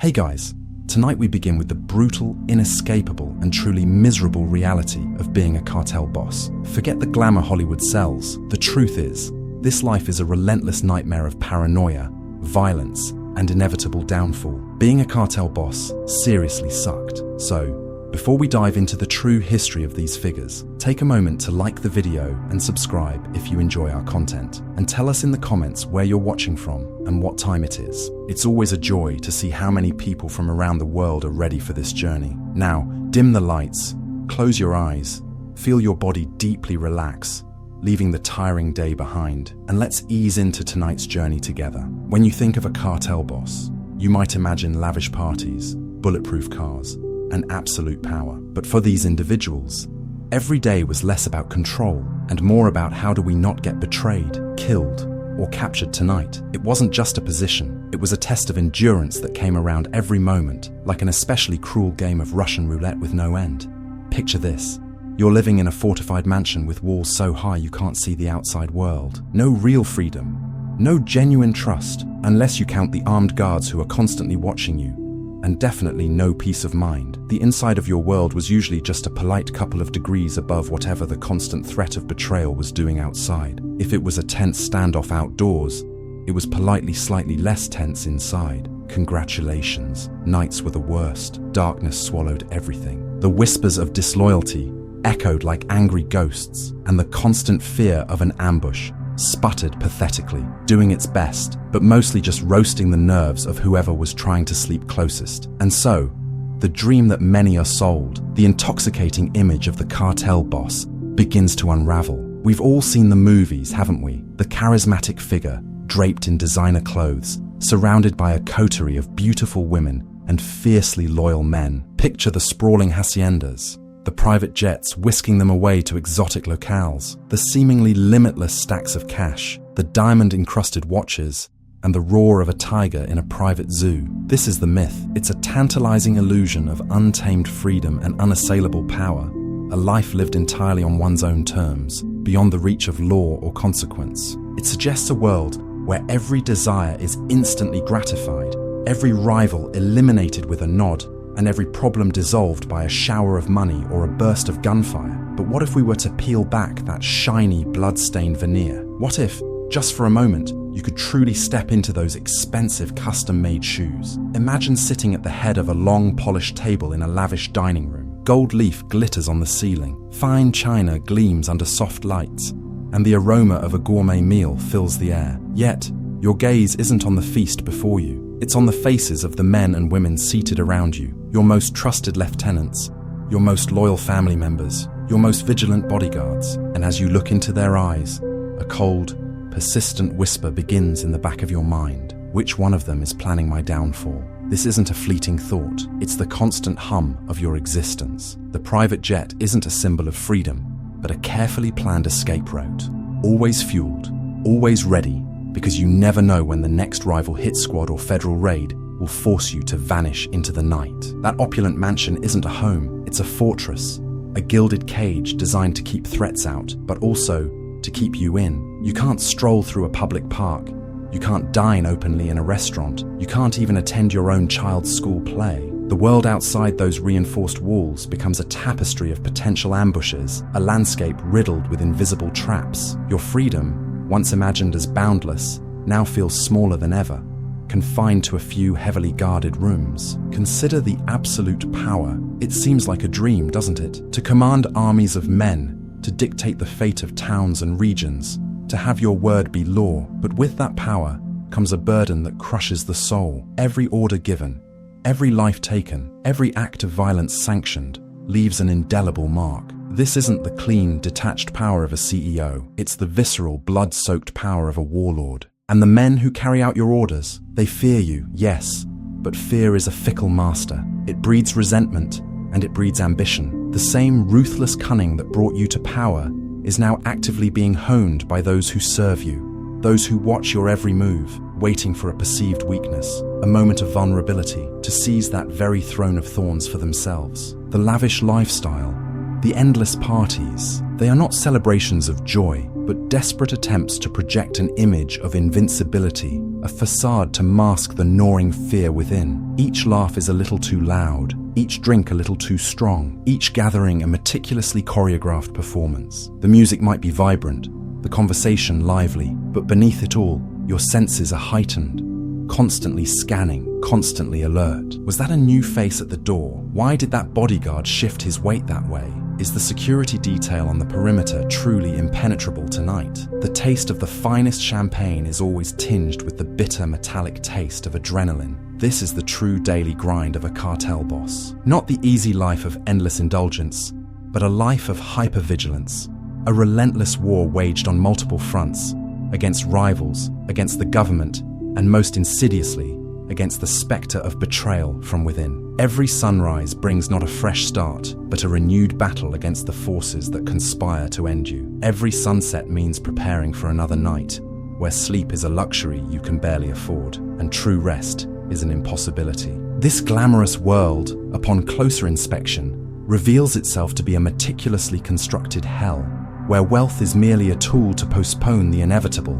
Hey guys, tonight we begin with the brutal, inescapable, and truly miserable reality of being a cartel boss. Forget the glamour Hollywood sells. The truth is, this life is a relentless nightmare of paranoia, violence, and inevitable downfall. Being a cartel boss seriously sucked. So, before we dive into the true history of these figures, take a moment to like the video and subscribe if you enjoy our content. And tell us in the comments where you're watching from and what time it is. It's always a joy to see how many people from around the world are ready for this journey. Now, dim the lights, close your eyes, feel your body deeply relax, leaving the tiring day behind, and let's ease into tonight's journey together. When you think of a cartel boss, you might imagine lavish parties, bulletproof cars, and absolute power. But for these individuals, every day was less about control and more about how do we not get betrayed, killed, or captured tonight. It wasn't just a position, it was a test of endurance that came around every moment, like an especially cruel game of Russian roulette with no end. Picture this. You're living in a fortified mansion with walls so high you can't see the outside world. No real freedom, no genuine trust, unless you count the armed guards who are constantly watching you, and definitely no peace of mind. The inside of your world was usually just a polite couple of degrees above whatever the constant threat of betrayal was doing outside. If it was a tense standoff outdoors, it was politely slightly less tense inside. Congratulations. Nights were the worst. Darkness swallowed everything. The whispers of disloyalty echoed like angry ghosts, and the constant fear of an ambush sputtered pathetically, doing its best, but mostly just roasting the nerves of whoever was trying to sleep closest. And so, the dream that many are sold, the intoxicating image of the cartel boss, begins to unravel. We've all seen the movies, haven't we? The charismatic figure, draped in designer clothes, surrounded by a coterie of beautiful women and fiercely loyal men. Picture the sprawling haciendas, the private jets whisking them away to exotic locales, the seemingly limitless stacks of cash, the diamond-encrusted watches, and the roar of a tiger in a private zoo. This is the myth. It's a tantalizing illusion of untamed freedom and unassailable power, a life lived entirely on one's own terms, beyond the reach of law or consequence. It suggests a world where every desire is instantly gratified, every rival eliminated with a nod, and every problem dissolved by a shower of money or a burst of gunfire. But what if we were to peel back that shiny, blood-stained veneer? What if, just for a moment, you could truly step into those expensive custom-made shoes? Imagine sitting at the head of a long, polished table in a lavish dining room. Gold leaf glitters on the ceiling, fine china gleams under soft lights, and the aroma of a gourmet meal fills the air. Yet, your gaze isn't on the feast before you. It's on the faces of the men and women seated around you, your most trusted lieutenants, your most loyal family members, your most vigilant bodyguards. And as you look into their eyes, a cold, persistent whisper begins in the back of your mind. Which one of them is planning my downfall? This isn't a fleeting thought. It's the constant hum of your existence. The private jet isn't a symbol of freedom, but a carefully planned escape route. Always fueled, always ready, because you never know when the next rival hit squad or federal raid will force you to vanish into the night. That opulent mansion isn't a home, it's a fortress, a gilded cage designed to keep threats out, but also to keep you in. You can't stroll through a public park, you can't dine openly in a restaurant, you can't even attend your own child's school play. The world outside those reinforced walls becomes a tapestry of potential ambushes, a landscape riddled with invisible traps. Your freedom, once imagined as boundless, now feels smaller than ever, confined to a few heavily guarded rooms. Consider the absolute power. It seems like a dream, doesn't it? To command armies of men, to dictate the fate of towns and regions, to have your word be law. But with that power comes a burden that crushes the soul. Every order given, every life taken, every act of violence sanctioned, leaves an indelible mark. This isn't the clean, detached power of a CEO. It's the visceral, blood-soaked power of a warlord. And the men who carry out your orders, they fear you, yes, but fear is a fickle master. It breeds resentment, and it breeds ambition. The same ruthless cunning that brought you to power is now actively being honed by those who serve you, those who watch your every move, waiting for a perceived weakness, a moment of vulnerability, to seize that very throne of thorns for themselves. The lavish lifestyle, the endless parties, they are not celebrations of joy, but desperate attempts to project an image of invincibility, a facade to mask the gnawing fear within. Each laugh is a little too loud, each drink a little too strong, each gathering a meticulously choreographed performance. The music might be vibrant, the conversation lively, but beneath it all, your senses are heightened, constantly scanning, constantly alert. Was that a new face at the door? Why did that bodyguard shift his weight that way? Is the security detail on the perimeter truly impenetrable tonight? The taste of the finest champagne is always tinged with the bitter metallic taste of adrenaline. This is the true daily grind of a cartel boss. Not the easy life of endless indulgence, but a life of hyper-vigilance. A relentless war waged on multiple fronts, against rivals, against the government, and most insidiously, against the spectre of betrayal from within. Every sunrise brings not a fresh start, but a renewed battle against the forces that conspire to end you. Every sunset means preparing for another night, where sleep is a luxury you can barely afford, and true rest is an impossibility. This glamorous world, upon closer inspection, reveals itself to be a meticulously constructed hell, where wealth is merely a tool to postpone the inevitable,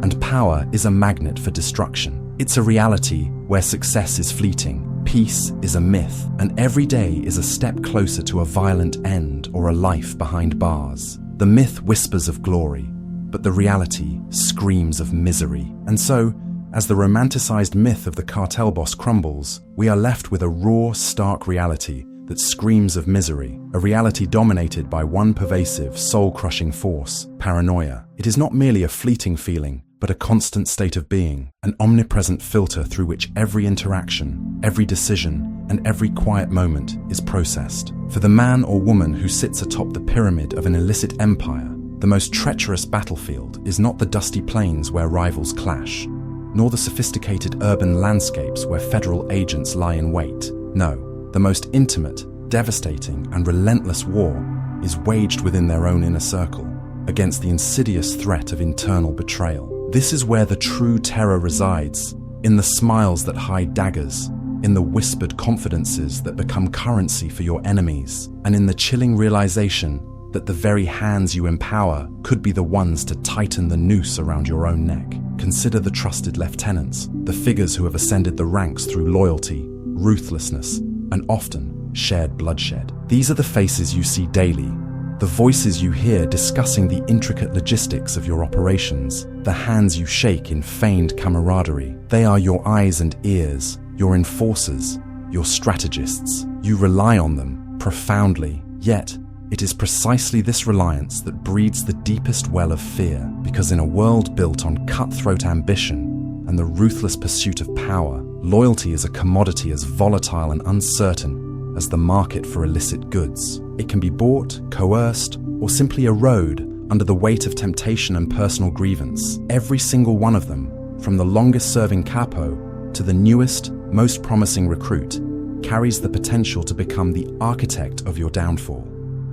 and power is a magnet for destruction. It's a reality where success is fleeting, peace is a myth, and every day is a step closer to a violent end or a life behind bars. The myth whispers of glory, but the reality screams of misery. And so, as the romanticized myth of the cartel boss crumbles, we are left with a raw, stark reality that screams of misery, a reality dominated by one pervasive, soul-crushing force, paranoia. It is not merely a fleeting feeling, but a constant state of being, an omnipresent filter through which every interaction, every decision, and every quiet moment is processed. For the man or woman who sits atop the pyramid of an illicit empire, the most treacherous battlefield is not the dusty plains where rivals clash, nor the sophisticated urban landscapes where federal agents lie in wait. No, the most intimate, devastating, and relentless war is waged within their own inner circle, against the insidious threat of internal betrayal. This is where the true terror resides, in the smiles that hide daggers, in the whispered confidences that become currency for your enemies, and in the chilling realization that the very hands you empower could be the ones to tighten the noose around your own neck. Consider the trusted lieutenants, the figures who have ascended the ranks through loyalty, ruthlessness, and often shared bloodshed. These are the faces you see daily, the voices you hear discussing the intricate logistics of your operations, the hands you shake in feigned camaraderie. They are your eyes and ears, your enforcers, your strategists. You rely on them profoundly, yet it is precisely this reliance that breeds the deepest well of fear, because in a world built on cutthroat ambition and the ruthless pursuit of power, loyalty is a commodity as volatile and uncertain as the market for illicit goods. It can be bought, coerced, or simply erode under the weight of temptation and personal grievance. Every single one of them, from the longest-serving capo to the newest, most promising recruit, carries the potential to become the architect of your downfall,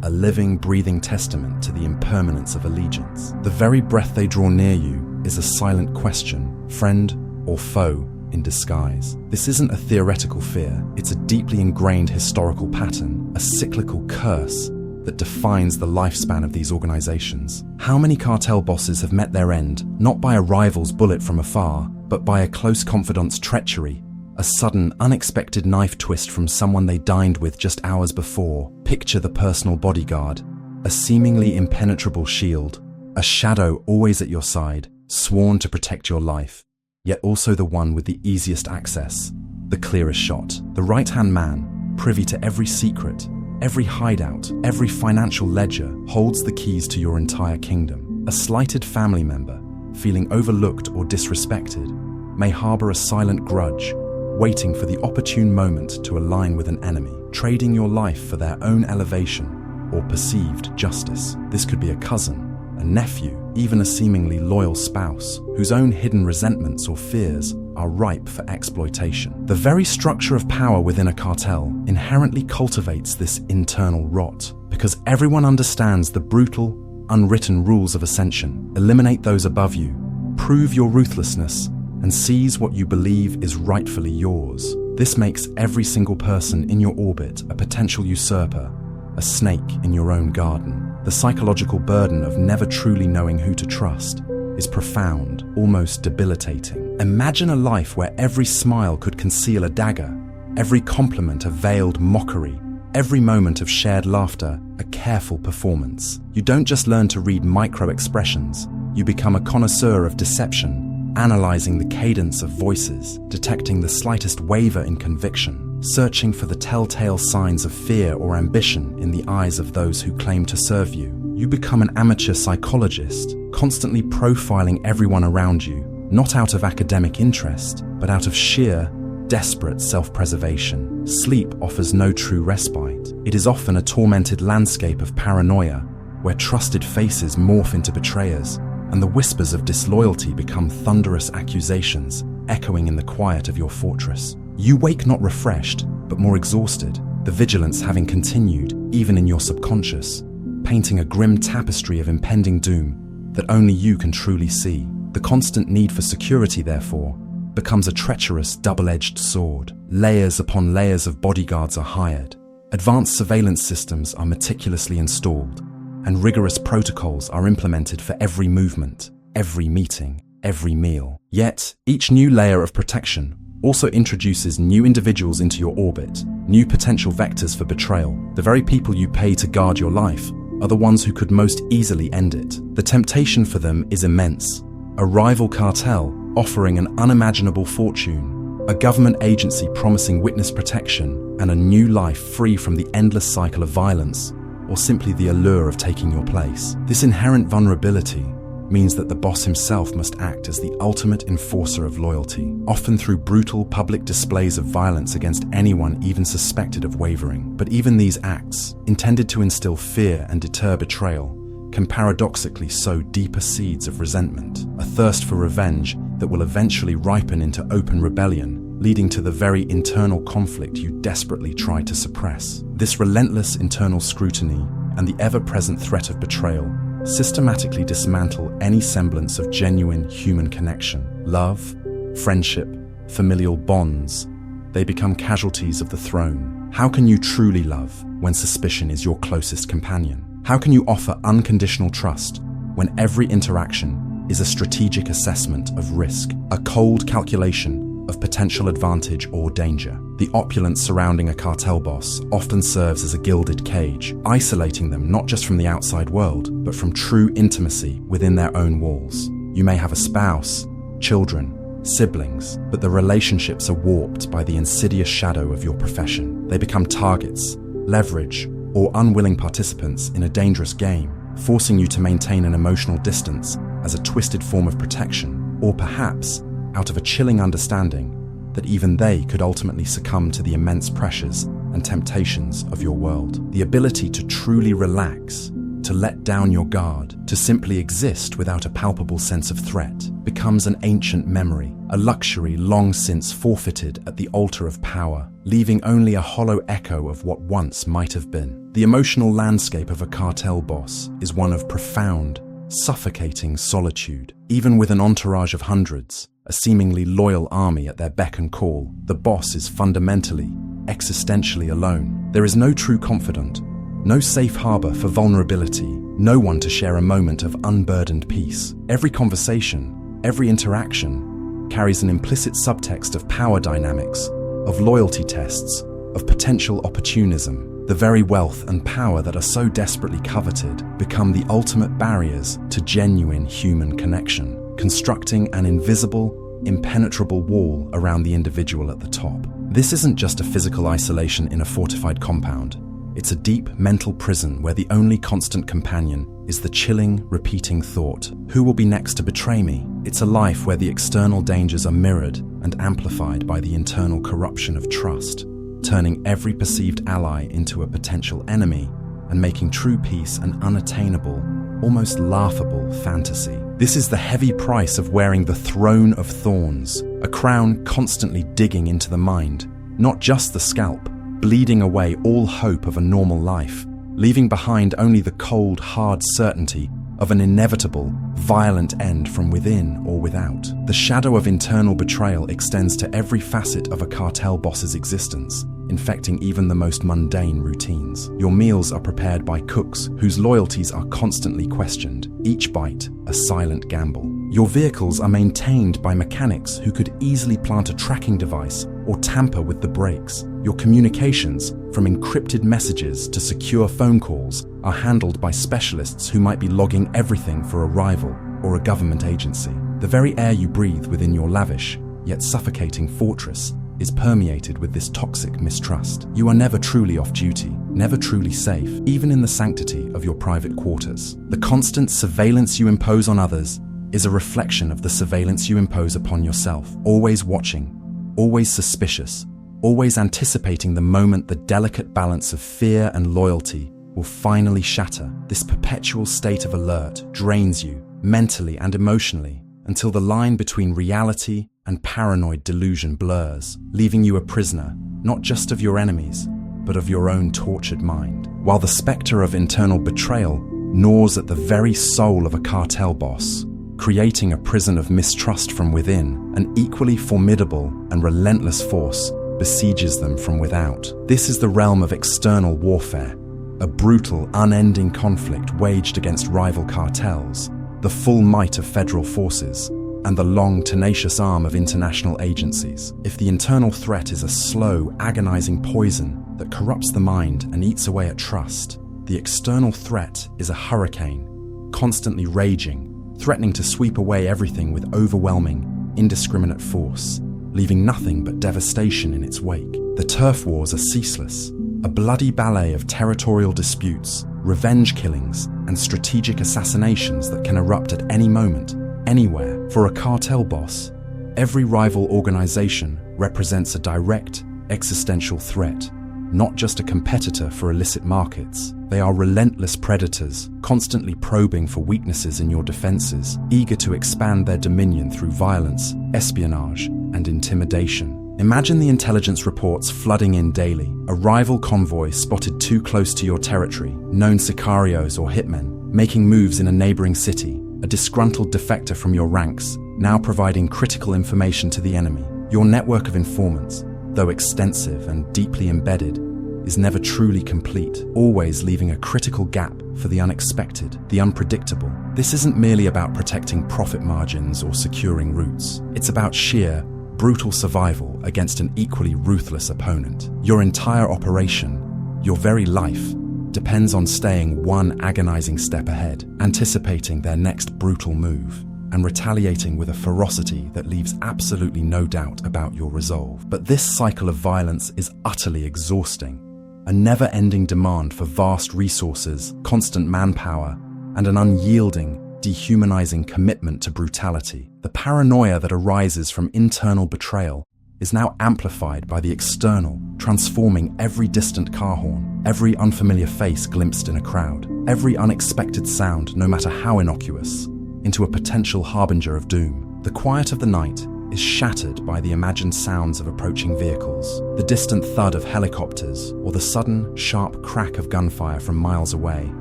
a living, breathing testament to the impermanence of allegiance. The very breath they draw near you is a silent question, friend or foe in disguise. This isn't a theoretical fear, it's a deeply ingrained historical pattern, a cyclical curse that defines the lifespan of these organizations. How many cartel bosses have met their end, not by a rival's bullet from afar, but by a close confidant's treachery, a sudden, unexpected knife twist from someone they dined with just hours before? Picture the personal bodyguard, a seemingly impenetrable shield, a shadow always at your side, sworn to protect your life, yet also the one with the easiest access, the clearest shot. The right-hand man, privy to every secret, every hideout, every financial ledger, holds the keys to your entire kingdom. A slighted family member, feeling overlooked or disrespected, may harbor a silent grudge, waiting for the opportune moment to align with an enemy, trading your life for their own elevation or perceived justice. This could be a cousin, a nephew, even a seemingly loyal spouse, whose own hidden resentments or fears are ripe for exploitation. The very structure of power within a cartel inherently cultivates this internal rot, because everyone understands the brutal, unwritten rules of ascension. Eliminate those above you, prove your ruthlessness, and seize what you believe is rightfully yours. This makes every single person in your orbit a potential usurper, a snake in your own garden. The psychological burden of never truly knowing who to trust is profound, almost debilitating. Imagine a life where every smile could conceal a dagger, every compliment a veiled mockery, every moment of shared laughter a careful performance. You don't just learn to read micro-expressions, you become a connoisseur of deception, analyzing the cadence of voices, detecting the slightest waver in conviction, searching for the telltale signs of fear or ambition in the eyes of those who claim to serve you. You become an amateur psychologist, constantly profiling everyone around you, not out of academic interest, but out of sheer, desperate self-preservation. Sleep offers no true respite. It is often a tormented landscape of paranoia, where trusted faces morph into betrayers, and the whispers of disloyalty become thunderous accusations, echoing in the quiet of your fortress. You wake not refreshed, but more exhausted, the vigilance having continued, even in your subconscious, painting a grim tapestry of impending doom that only you can truly see. The constant need for security, therefore, becomes a treacherous double-edged sword. Layers upon layers of bodyguards are hired. Advanced surveillance systems are meticulously installed, and rigorous protocols are implemented for every movement, every meeting, every meal. Yet, each new layer of protection also introduces new individuals into your orbit, new potential vectors for betrayal. The very people you pay to guard your life are the ones who could most easily end it. The temptation for them is immense. A rival cartel offering an unimaginable fortune, a government agency promising witness protection, and a new life free from the endless cycle of violence, or simply the allure of taking your place. This inherent vulnerability means that the boss himself must act as the ultimate enforcer of loyalty, often through brutal public displays of violence against anyone even suspected of wavering. But even these acts, intended to instill fear and deter betrayal, can paradoxically sow deeper seeds of resentment, a thirst for revenge that will eventually ripen into open rebellion, leading to the very internal conflict you desperately try to suppress. This relentless internal scrutiny and the ever-present threat of betrayal systematically dismantle any semblance of genuine human connection. Love, friendship, familial bonds, they become casualties of the throne. How can you truly love when suspicion is your closest companion? How can you offer unconditional trust when every interaction is a strategic assessment of risk, a cold calculation of potential advantage or danger? The opulence surrounding a cartel boss often serves as a gilded cage, isolating them not just from the outside world, but from true intimacy within their own walls. You may have a spouse, children, siblings, but the relationships are warped by the insidious shadow of your profession. They become targets, leverage, or unwilling participants in a dangerous game, forcing you to maintain an emotional distance as a twisted form of protection, or perhaps out of a chilling understanding that even they could ultimately succumb to the immense pressures and temptations of your world. The ability to truly relax, to let down your guard, to simply exist without a palpable sense of threat, becomes an ancient memory, a luxury long since forfeited at the altar of power, leaving only a hollow echo of what once might have been. The emotional landscape of a cartel boss is one of profound, suffocating solitude. Even with an entourage of hundreds, a seemingly loyal army at their beck and call, the boss is fundamentally, existentially alone. There is no true confidant, no safe harbor for vulnerability, no one to share a moment of unburdened peace. Every conversation, every interaction carries an implicit subtext of power dynamics, of loyalty tests, of potential opportunism. The very wealth and power that are so desperately coveted become the ultimate barriers to genuine human connection, constructing an invisible, impenetrable wall around the individual at the top. This isn't just a physical isolation in a fortified compound. It's a deep mental prison where the only constant companion is the chilling, repeating thought, who will be next to betray me? It's a life where the external dangers are mirrored and amplified by the internal corruption of trust, turning every perceived ally into a potential enemy and making true peace an unattainable, almost laughable fantasy. This is the heavy price of wearing the throne of thorns, a crown constantly digging into the mind, not just the scalp, bleeding away all hope of a normal life, leaving behind only the cold, hard certainty of an inevitable, violent end from within or without. The shadow of internal betrayal extends to every facet of a cartel boss's existence, infecting even the most mundane routines. Your meals are prepared by cooks whose loyalties are constantly questioned, each bite a silent gamble. Your vehicles are maintained by mechanics who could easily plant a tracking device or tamper with the brakes. Your communications, from encrypted messages to secure phone calls, are handled by specialists who might be logging everything for a rival or a government agency. The very air you breathe within your lavish, yet suffocating fortress is permeated with this toxic mistrust. You are never truly off duty, never truly safe, even in the sanctity of your private quarters. The constant surveillance you impose on others is a reflection of the surveillance you impose upon yourself, always watching, always suspicious, always anticipating the moment the delicate balance of fear and loyalty will finally shatter. This perpetual state of alert drains you, mentally and emotionally, until the line between reality and paranoid delusion blurs, leaving you a prisoner, not just of your enemies, but of your own tortured mind. While the spectre of internal betrayal gnaws at the very soul of a cartel boss, creating a prison of mistrust from within, an equally formidable and relentless force besieges them from without. This is the realm of external warfare, a brutal, unending conflict waged against rival cartels, the full might of federal forces, and the long, tenacious arm of international agencies. If the internal threat is a slow, agonizing poison that corrupts the mind and eats away at trust, the external threat is a hurricane, constantly raging, threatening to sweep away everything with overwhelming, indiscriminate force, leaving nothing but devastation in its wake. The turf wars are ceaseless, a bloody ballet of territorial disputes, revenge killings, and strategic assassinations that can erupt at any moment, anywhere. For a cartel boss, every rival organization represents a direct, existential threat, not just a competitor for illicit markets. They are relentless predators, constantly probing for weaknesses in your defenses, eager to expand their dominion through violence, espionage, and intimidation. Imagine the intelligence reports flooding in daily, a rival convoy spotted too close to your territory, known sicarios or hitmen, making moves in a neighboring city, a disgruntled defector from your ranks, now providing critical information to the enemy. Your network of informants, though extensive and deeply embedded, is never truly complete, always leaving a critical gap for the unexpected, the unpredictable. This isn't merely about protecting profit margins or securing routes. It's about sheer, brutal survival against an equally ruthless opponent. Your entire operation, your very life, depends on staying one agonizing step ahead, anticipating their next brutal move, and retaliating with a ferocity that leaves absolutely no doubt about your resolve. But this cycle of violence is utterly exhausting, a never-ending demand for vast resources, constant manpower, and an unyielding, dehumanizing commitment to brutality. The paranoia that arises from internal betrayal is now amplified by the external, transforming every distant car horn, every unfamiliar face glimpsed in a crowd, every unexpected sound, no matter how innocuous, into a potential harbinger of doom. The quiet of the night is shattered by the imagined sounds of approaching vehicles, the distant thud of helicopters, or the sudden, sharp crack of gunfire from miles away,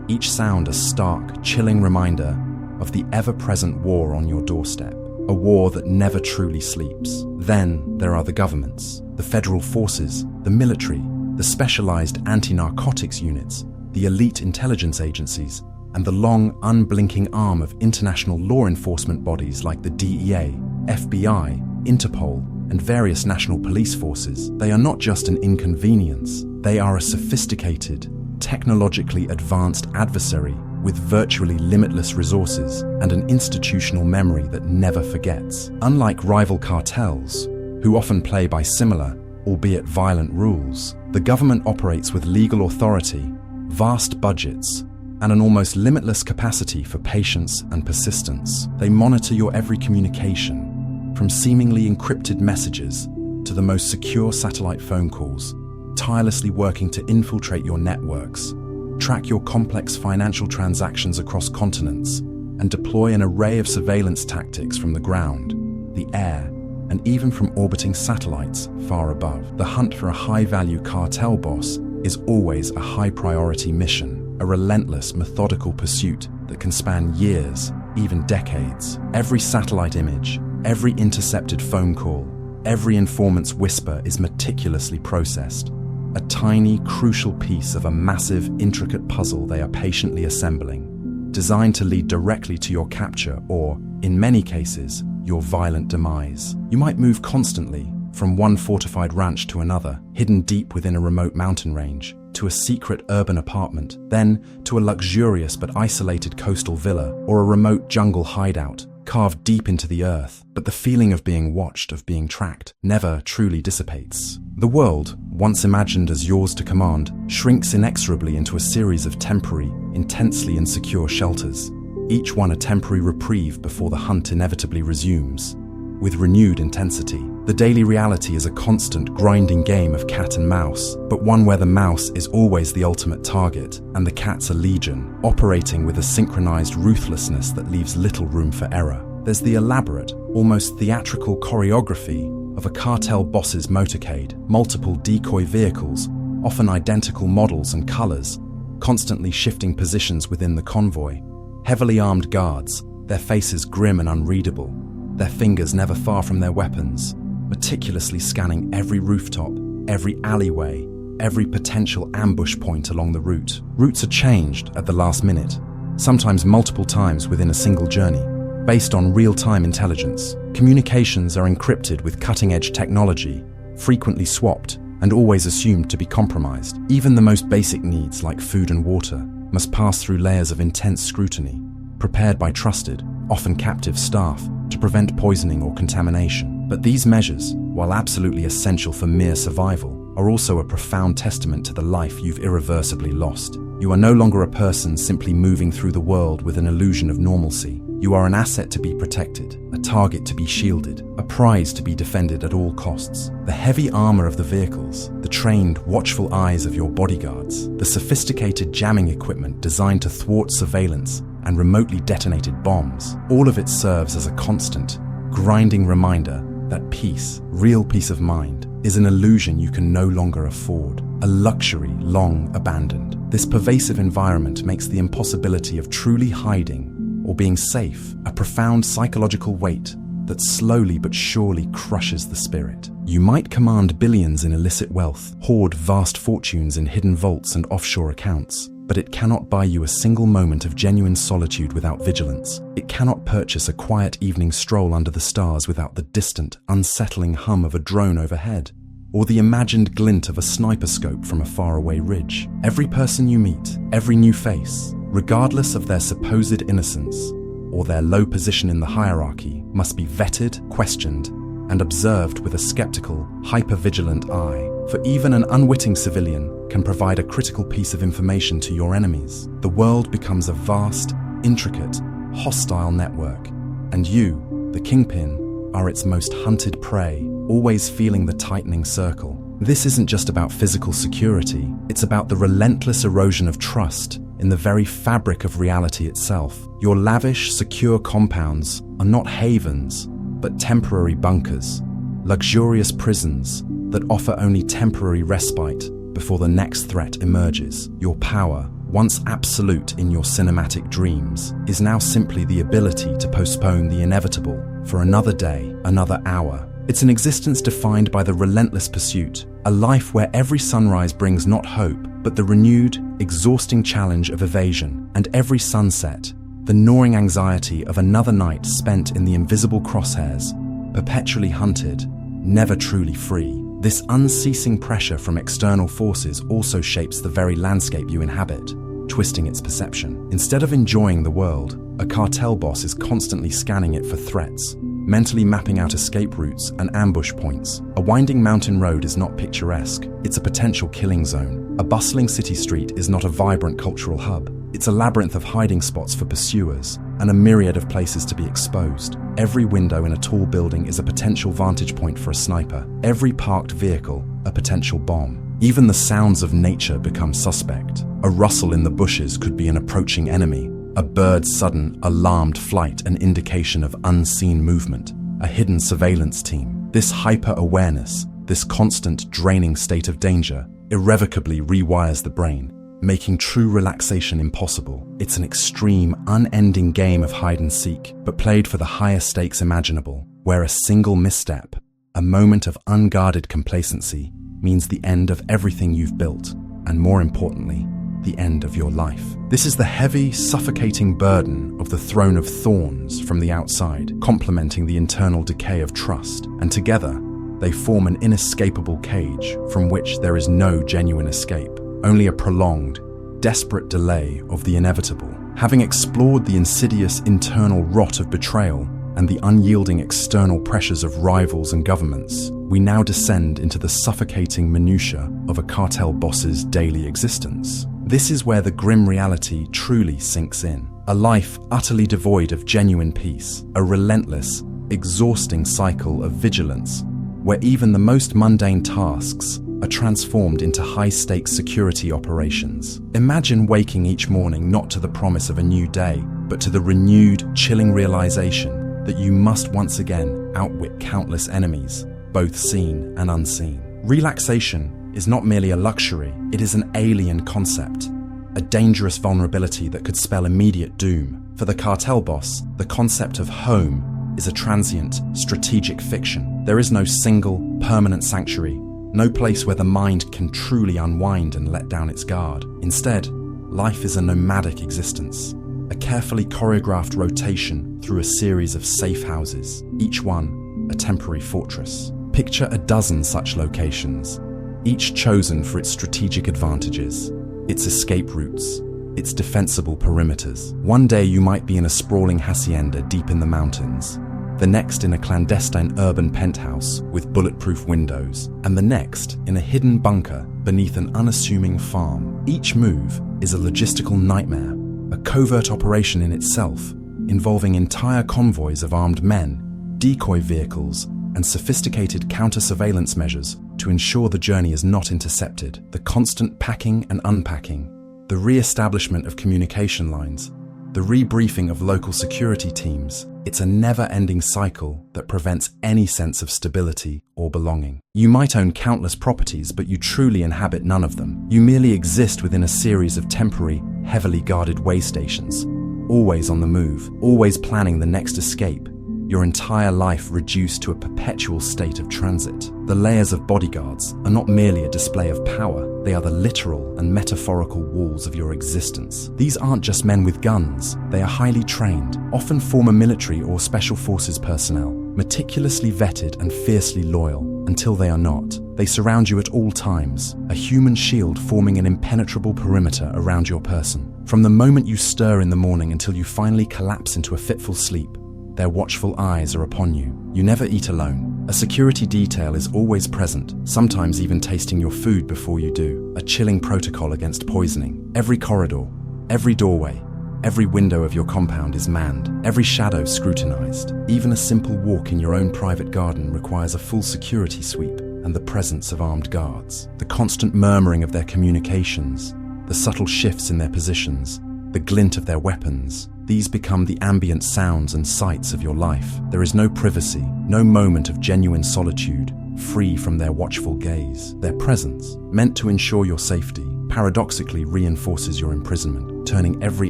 each sound a stark, chilling reminder of the ever-present war on your doorstep, a war that never truly sleeps. Then there are the governments, the federal forces, the military, the specialized anti-narcotics units, the elite intelligence agencies, and the long, unblinking arm of international law enforcement bodies like the DEA, FBI, Interpol, and various national police forces. They are not just an inconvenience, they are a sophisticated, technologically advanced adversary with virtually limitless resources and an institutional memory that never forgets. Unlike rival cartels, who often play by similar, albeit violent rules, the government operates with legal authority, vast budgets, and an almost limitless capacity for patience and persistence. They monitor your every communication, from seemingly encrypted messages to the most secure satellite phone calls, tirelessly working to infiltrate your networks, track your complex financial transactions across continents, and deploy an array of surveillance tactics from the ground, the air, and even from orbiting satellites far above. The hunt for a high-value cartel boss is always a high-priority mission, a relentless, methodical pursuit that can span years, even decades. Every satellite image, every intercepted phone call, every informant's whisper is meticulously processed, a tiny, crucial piece of a massive, intricate puzzle they are patiently assembling, designed to lead directly to your capture or, in many cases, your violent demise. You might move constantly, from one fortified ranch to another, hidden deep within a remote mountain range, to a secret urban apartment, then to a luxurious but isolated coastal villa or a remote jungle hideout, carved deep into the earth. But the feeling of being watched, of being tracked, never truly dissipates. The world, once imagined as yours to command, shrinks inexorably into a series of temporary, intensely insecure shelters, each one a temporary reprieve before the hunt inevitably resumes. With renewed intensity, the daily reality is a constant, grinding game of cat and mouse, but one where the mouse is always the ultimate target and the cat's a legion, operating with a synchronized ruthlessness that leaves little room for error. There's the elaborate, almost theatrical choreography of a cartel boss's motorcade, multiple decoy vehicles, often identical models and colors, constantly shifting positions within the convoy, heavily armed guards, their faces grim and unreadable, their fingers never far from their weapons, meticulously scanning every rooftop, every alleyway, every potential ambush point along the route. Routes are changed at the last minute, sometimes multiple times within a single journey, based on real-time intelligence. Communications are encrypted with cutting-edge technology, frequently swapped and always assumed to be compromised. Even the most basic needs like food and water must pass through layers of intense scrutiny, prepared by trusted, often captive staff to prevent poisoning or contamination. But these measures, while absolutely essential for mere survival, are also a profound testament to the life you've irreversibly lost. You are no longer a person simply moving through the world with an illusion of normalcy. You are an asset to be protected, a target to be shielded, a prize to be defended at all costs. The heavy armor of the vehicles, the trained, watchful eyes of your bodyguards, the sophisticated jamming equipment designed to thwart surveillance and remotely detonated bombs, all of it serves as a constant, grinding reminder that peace, real peace of mind, is an illusion you can no longer afford, a luxury long abandoned. This pervasive environment makes the impossibility of truly hiding or being safe a profound psychological weight that slowly but surely crushes the spirit. You might command billions in illicit wealth, hoard vast fortunes in hidden vaults and offshore accounts, but it cannot buy you a single moment of genuine solitude without vigilance. It cannot purchase a quiet evening stroll under the stars without the distant, unsettling hum of a drone overhead, or the imagined glint of a sniper scope from a faraway ridge. Every person you meet, every new face, regardless of their supposed innocence or their low position in the hierarchy, must be vetted, questioned, and observed with a skeptical, hyper-vigilant eye. For even an unwitting civilian can provide a critical piece of information to your enemies. The world becomes a vast, intricate, hostile network, and you, the kingpin, are its most hunted prey, always feeling the tightening circle. This isn't just about physical security, it's about the relentless erosion of trust in the very fabric of reality itself. Your lavish, secure compounds are not havens, but temporary bunkers, luxurious prisons that offer only temporary respite before the next threat emerges. Your power, once absolute in your cinematic dreams, is now simply the ability to postpone the inevitable for another day, another hour. It's an existence defined by the relentless pursuit, a life where every sunrise brings not hope, but the renewed, exhausting challenge of evasion, and every sunset, the gnawing anxiety of another night spent in the invisible crosshairs, perpetually hunted, never truly free. This unceasing pressure from external forces also shapes the very landscape you inhabit, twisting its perception. Instead of enjoying the world, a cartel boss is constantly scanning it for threats, mentally mapping out escape routes and ambush points. A winding mountain road is not picturesque, it's a potential killing zone. A bustling city street is not a vibrant cultural hub, it's a labyrinth of hiding spots for pursuers and a myriad of places to be exposed. Every window in a tall building is a potential vantage point for a sniper, every parked vehicle a potential bomb. Even the sounds of nature become suspect. A rustle in the bushes could be an approaching enemy, a bird's sudden, alarmed flight an indication of unseen movement, a hidden surveillance team. This hyper-awareness, this constant draining state of danger, irrevocably rewires the brain, making true relaxation impossible. It's an extreme, unending game of hide and seek, but played for the highest stakes imaginable, where a single misstep, a moment of unguarded complacency, means the end of everything you've built, and more importantly, the end of your life. This is the heavy, suffocating burden of the throne of thorns from the outside, complementing the internal decay of trust, and together they form an inescapable cage from which there is no genuine escape, only a prolonged, desperate delay of the inevitable. Having explored the insidious internal rot of betrayal and the unyielding external pressures of rivals and governments, we now descend into the suffocating minutiae of a cartel boss's daily existence. This is where the grim reality truly sinks in. A life utterly devoid of genuine peace, a relentless, exhausting cycle of vigilance, where even the most mundane tasks are transformed into high-stakes security operations. Imagine waking each morning not to the promise of a new day, but to the renewed, chilling realization that you must once again outwit countless enemies, both seen and unseen. Relaxation is not merely a luxury, it is an alien concept, a dangerous vulnerability that could spell immediate doom. For the cartel boss, the concept of home is a transient, strategic fiction. There is no single, permanent sanctuary, no place where the mind can truly unwind and let down its guard. Instead, life is a nomadic existence, a carefully choreographed rotation through a series of safe houses, each one a temporary fortress. Picture a dozen such locations, each chosen for its strategic advantages, its escape routes, its defensible perimeters. One day you might be in a sprawling hacienda deep in the mountains, the next in a clandestine urban penthouse with bulletproof windows, and the next in a hidden bunker beneath an unassuming farm. Each move is a logistical nightmare, a covert operation in itself, involving entire convoys of armed men, decoy vehicles, and sophisticated counter-surveillance measures to ensure the journey is not intercepted. The constant packing and unpacking, the re-establishment of communication lines, the rebriefing of local security teams, it's a never-ending cycle that prevents any sense of stability or belonging. You might own countless properties, but you truly inhabit none of them. You merely exist within a series of temporary, heavily guarded way stations, always on the move, always planning the next escape, your entire life reduced to a perpetual state of transit. The layers of bodyguards are not merely a display of power, they are the literal and metaphorical walls of your existence. These aren't just men with guns, they are highly trained, often former military or special forces personnel, meticulously vetted and fiercely loyal, until they are not. They surround you at all times, a human shield forming an impenetrable perimeter around your person. From the moment you stir in the morning until you finally collapse into a fitful sleep, their watchful eyes are upon you. You never eat alone. A security detail is always present, sometimes even tasting your food before you do. A chilling protocol against poisoning. Every corridor, every doorway, every window of your compound is manned, every shadow scrutinized. Even a simple walk in your own private garden requires a full security sweep and the presence of armed guards. The constant murmuring of their communications, the subtle shifts in their positions, the glint of their weapons, these become the ambient sounds and sights of your life. There is no privacy, no moment of genuine solitude, free from their watchful gaze. Their presence, meant to ensure your safety, paradoxically reinforces your imprisonment, turning every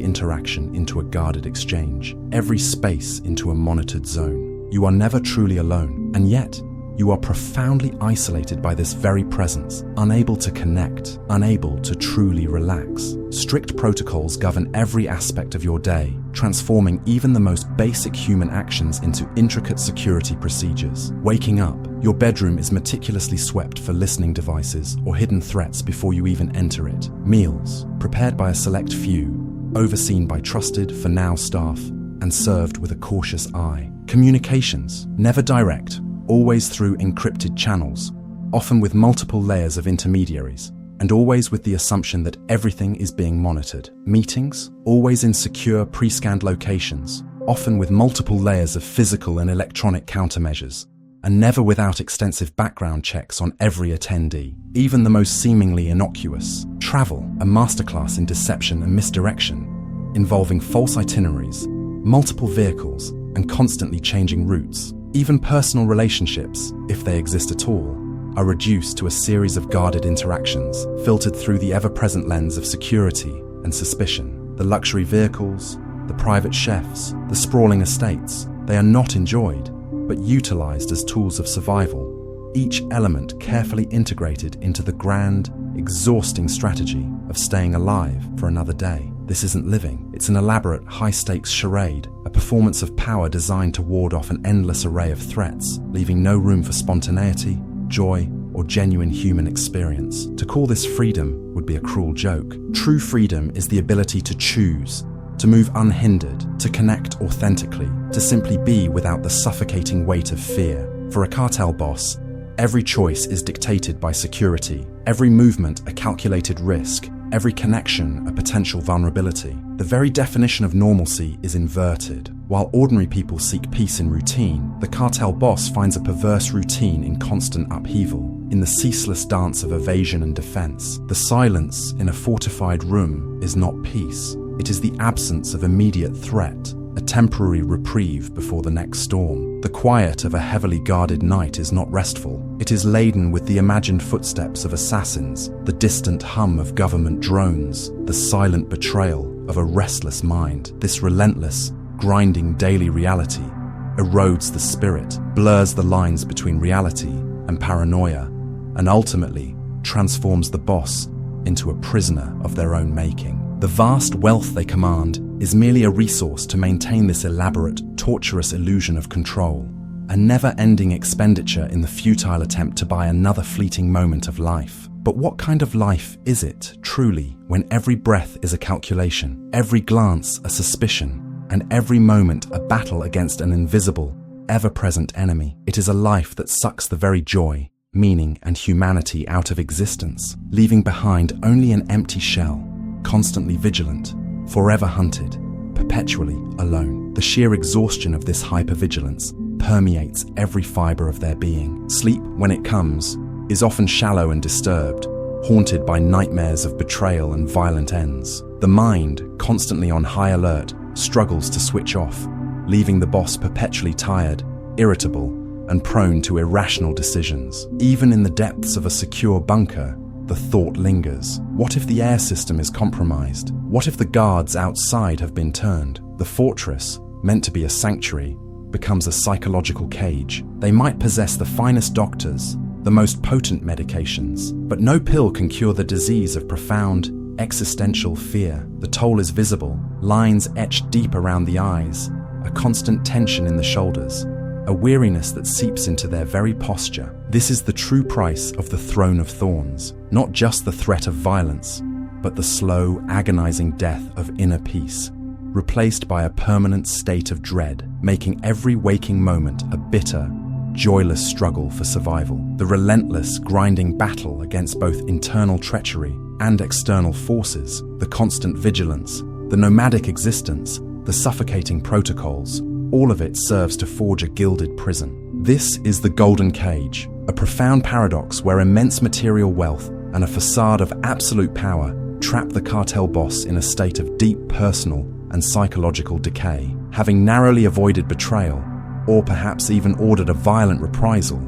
interaction into a guarded exchange, every space into a monitored zone. You are never truly alone, and yet you are profoundly isolated by this very presence, unable to connect, unable to truly relax. Strict protocols govern every aspect of your day, transforming even the most basic human actions into intricate security procedures. Waking up, your bedroom is meticulously swept for listening devices or hidden threats before you even enter it. Meals, prepared by a select few, overseen by trusted, for now, staff, and served with a cautious eye. Communications, never direct, always through encrypted channels, often with multiple layers of intermediaries, and always with the assumption that everything is being monitored. Meetings, always in secure, pre-scanned locations, often with multiple layers of physical and electronic countermeasures, and never without extensive background checks on every attendee, even the most seemingly innocuous. Travel, a masterclass in deception and misdirection, involving false itineraries, multiple vehicles, and constantly changing routes. Even personal relationships, if they exist at all, are reduced to a series of guarded interactions, filtered through the ever-present lens of security and suspicion. The luxury vehicles, the private chefs, the sprawling estates, they are not enjoyed, but utilized as tools of survival, each element carefully integrated into the grand, exhausting strategy of staying alive for another day. This isn't living. It's an elaborate, high-stakes charade, a performance of power designed to ward off an endless array of threats, leaving no room for spontaneity, joy, or genuine human experience. To call this freedom would be a cruel joke. True freedom is the ability to choose, to move unhindered, to connect authentically, to simply be without the suffocating weight of fear. For a cartel boss, every choice is dictated by security, every movement a calculated risk, every connection a potential vulnerability. The very definition of normalcy is inverted. While ordinary people seek peace in routine, the cartel boss finds a perverse routine in constant upheaval, in the ceaseless dance of evasion and defense. The silence in a fortified room is not peace. It is the absence of immediate threat, a temporary reprieve before the next storm. The quiet of a heavily guarded night is not restful. It is laden with the imagined footsteps of assassins, the distant hum of government drones, the silent betrayal of a restless mind. This relentless, grinding daily reality erodes the spirit, blurs the lines between reality and paranoia, and ultimately transforms the boss into a prisoner of their own making. The vast wealth they command is merely a resource to maintain this elaborate, torturous illusion of control, a never-ending expenditure in the futile attempt to buy another fleeting moment of life. But what kind of life is it, truly, when every breath is a calculation, every glance a suspicion, and every moment a battle against an invisible, ever-present enemy? It is a life that sucks the very joy, meaning, and humanity out of existence, leaving behind only an empty shell, constantly vigilant, forever hunted, perpetually alone. The sheer exhaustion of this hyper-vigilance permeates every fiber of their being. Sleep, when it comes, is often shallow and disturbed, haunted by nightmares of betrayal and violent ends. The mind, constantly on high alert, struggles to switch off, leaving the boss perpetually tired, irritable, and prone to irrational decisions. Even in the depths of a secure bunker, the thought lingers. What if the air system is compromised? What if the guards outside have been turned? The fortress, meant to be a sanctuary, becomes a psychological cage. They might possess the finest doctors, the most potent medications, but no pill can cure the disease of profound, existential fear. The toll is visible, lines etched deep around the eyes, a constant tension in the shoulders, a weariness that seeps into their very posture. This is the true price of the throne of thorns, not just the threat of violence, but the slow, agonizing death of inner peace, replaced by a permanent state of dread, making every waking moment a bitter, joyless struggle for survival. The relentless, grinding battle against both internal treachery and external forces, the constant vigilance, the nomadic existence, the suffocating protocols, all of it serves to forge a gilded prison. This is the golden cage, a profound paradox where immense material wealth and a facade of absolute power trap the cartel boss in a state of deep personal and psychological decay. Having narrowly avoided betrayal, or perhaps even ordered a violent reprisal,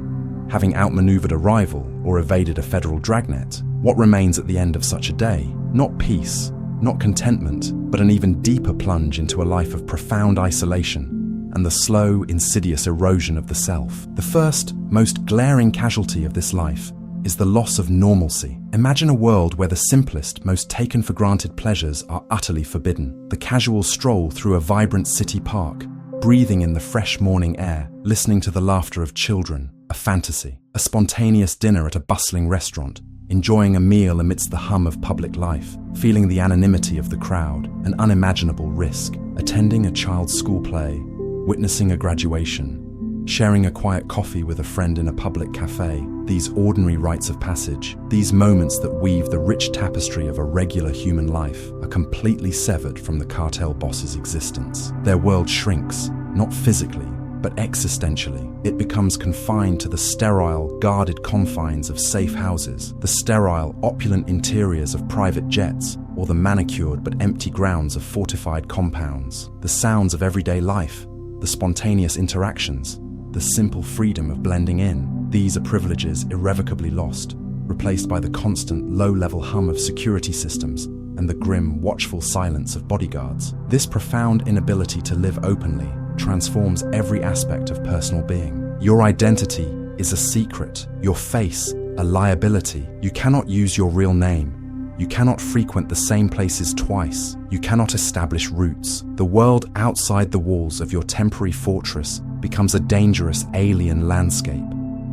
having outmaneuvered a rival or evaded a federal dragnet, what remains at the end of such a day? Not peace, not contentment, but an even deeper plunge into a life of profound isolation and the slow, insidious erosion of the self. The first, most glaring casualty of this life is the loss of normalcy. Imagine a world where the simplest, most taken-for-granted pleasures are utterly forbidden. The casual stroll through a vibrant city park, breathing in the fresh morning air, listening to the laughter of children, a fantasy. A spontaneous dinner at a bustling restaurant, enjoying a meal amidst the hum of public life, feeling the anonymity of the crowd, an unimaginable risk. Attending a child's school play, witnessing a graduation, sharing a quiet coffee with a friend in a public cafe, these ordinary rites of passage, these moments that weave the rich tapestry of a regular human life, are completely severed from the cartel boss's existence. Their world shrinks, not physically, but existentially. It becomes confined to the sterile, guarded confines of safe houses, the sterile, opulent interiors of private jets, or the manicured but empty grounds of fortified compounds. The sounds of everyday life, the spontaneous interactions, the simple freedom of blending in, these are privileges irrevocably lost, replaced by the constant, low-level hum of security systems and the grim, watchful silence of bodyguards. This profound inability to live openly transforms every aspect of personal being. Your identity is a secret, your face a liability. You cannot use your real name. You cannot frequent the same places twice. You cannot establish roots. The world outside the walls of your temporary fortress becomes a dangerous alien landscape,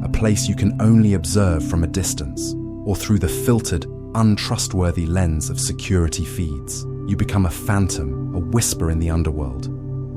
a place you can only observe from a distance or through the filtered, untrustworthy lens of security feeds. You become a phantom, a whisper in the underworld,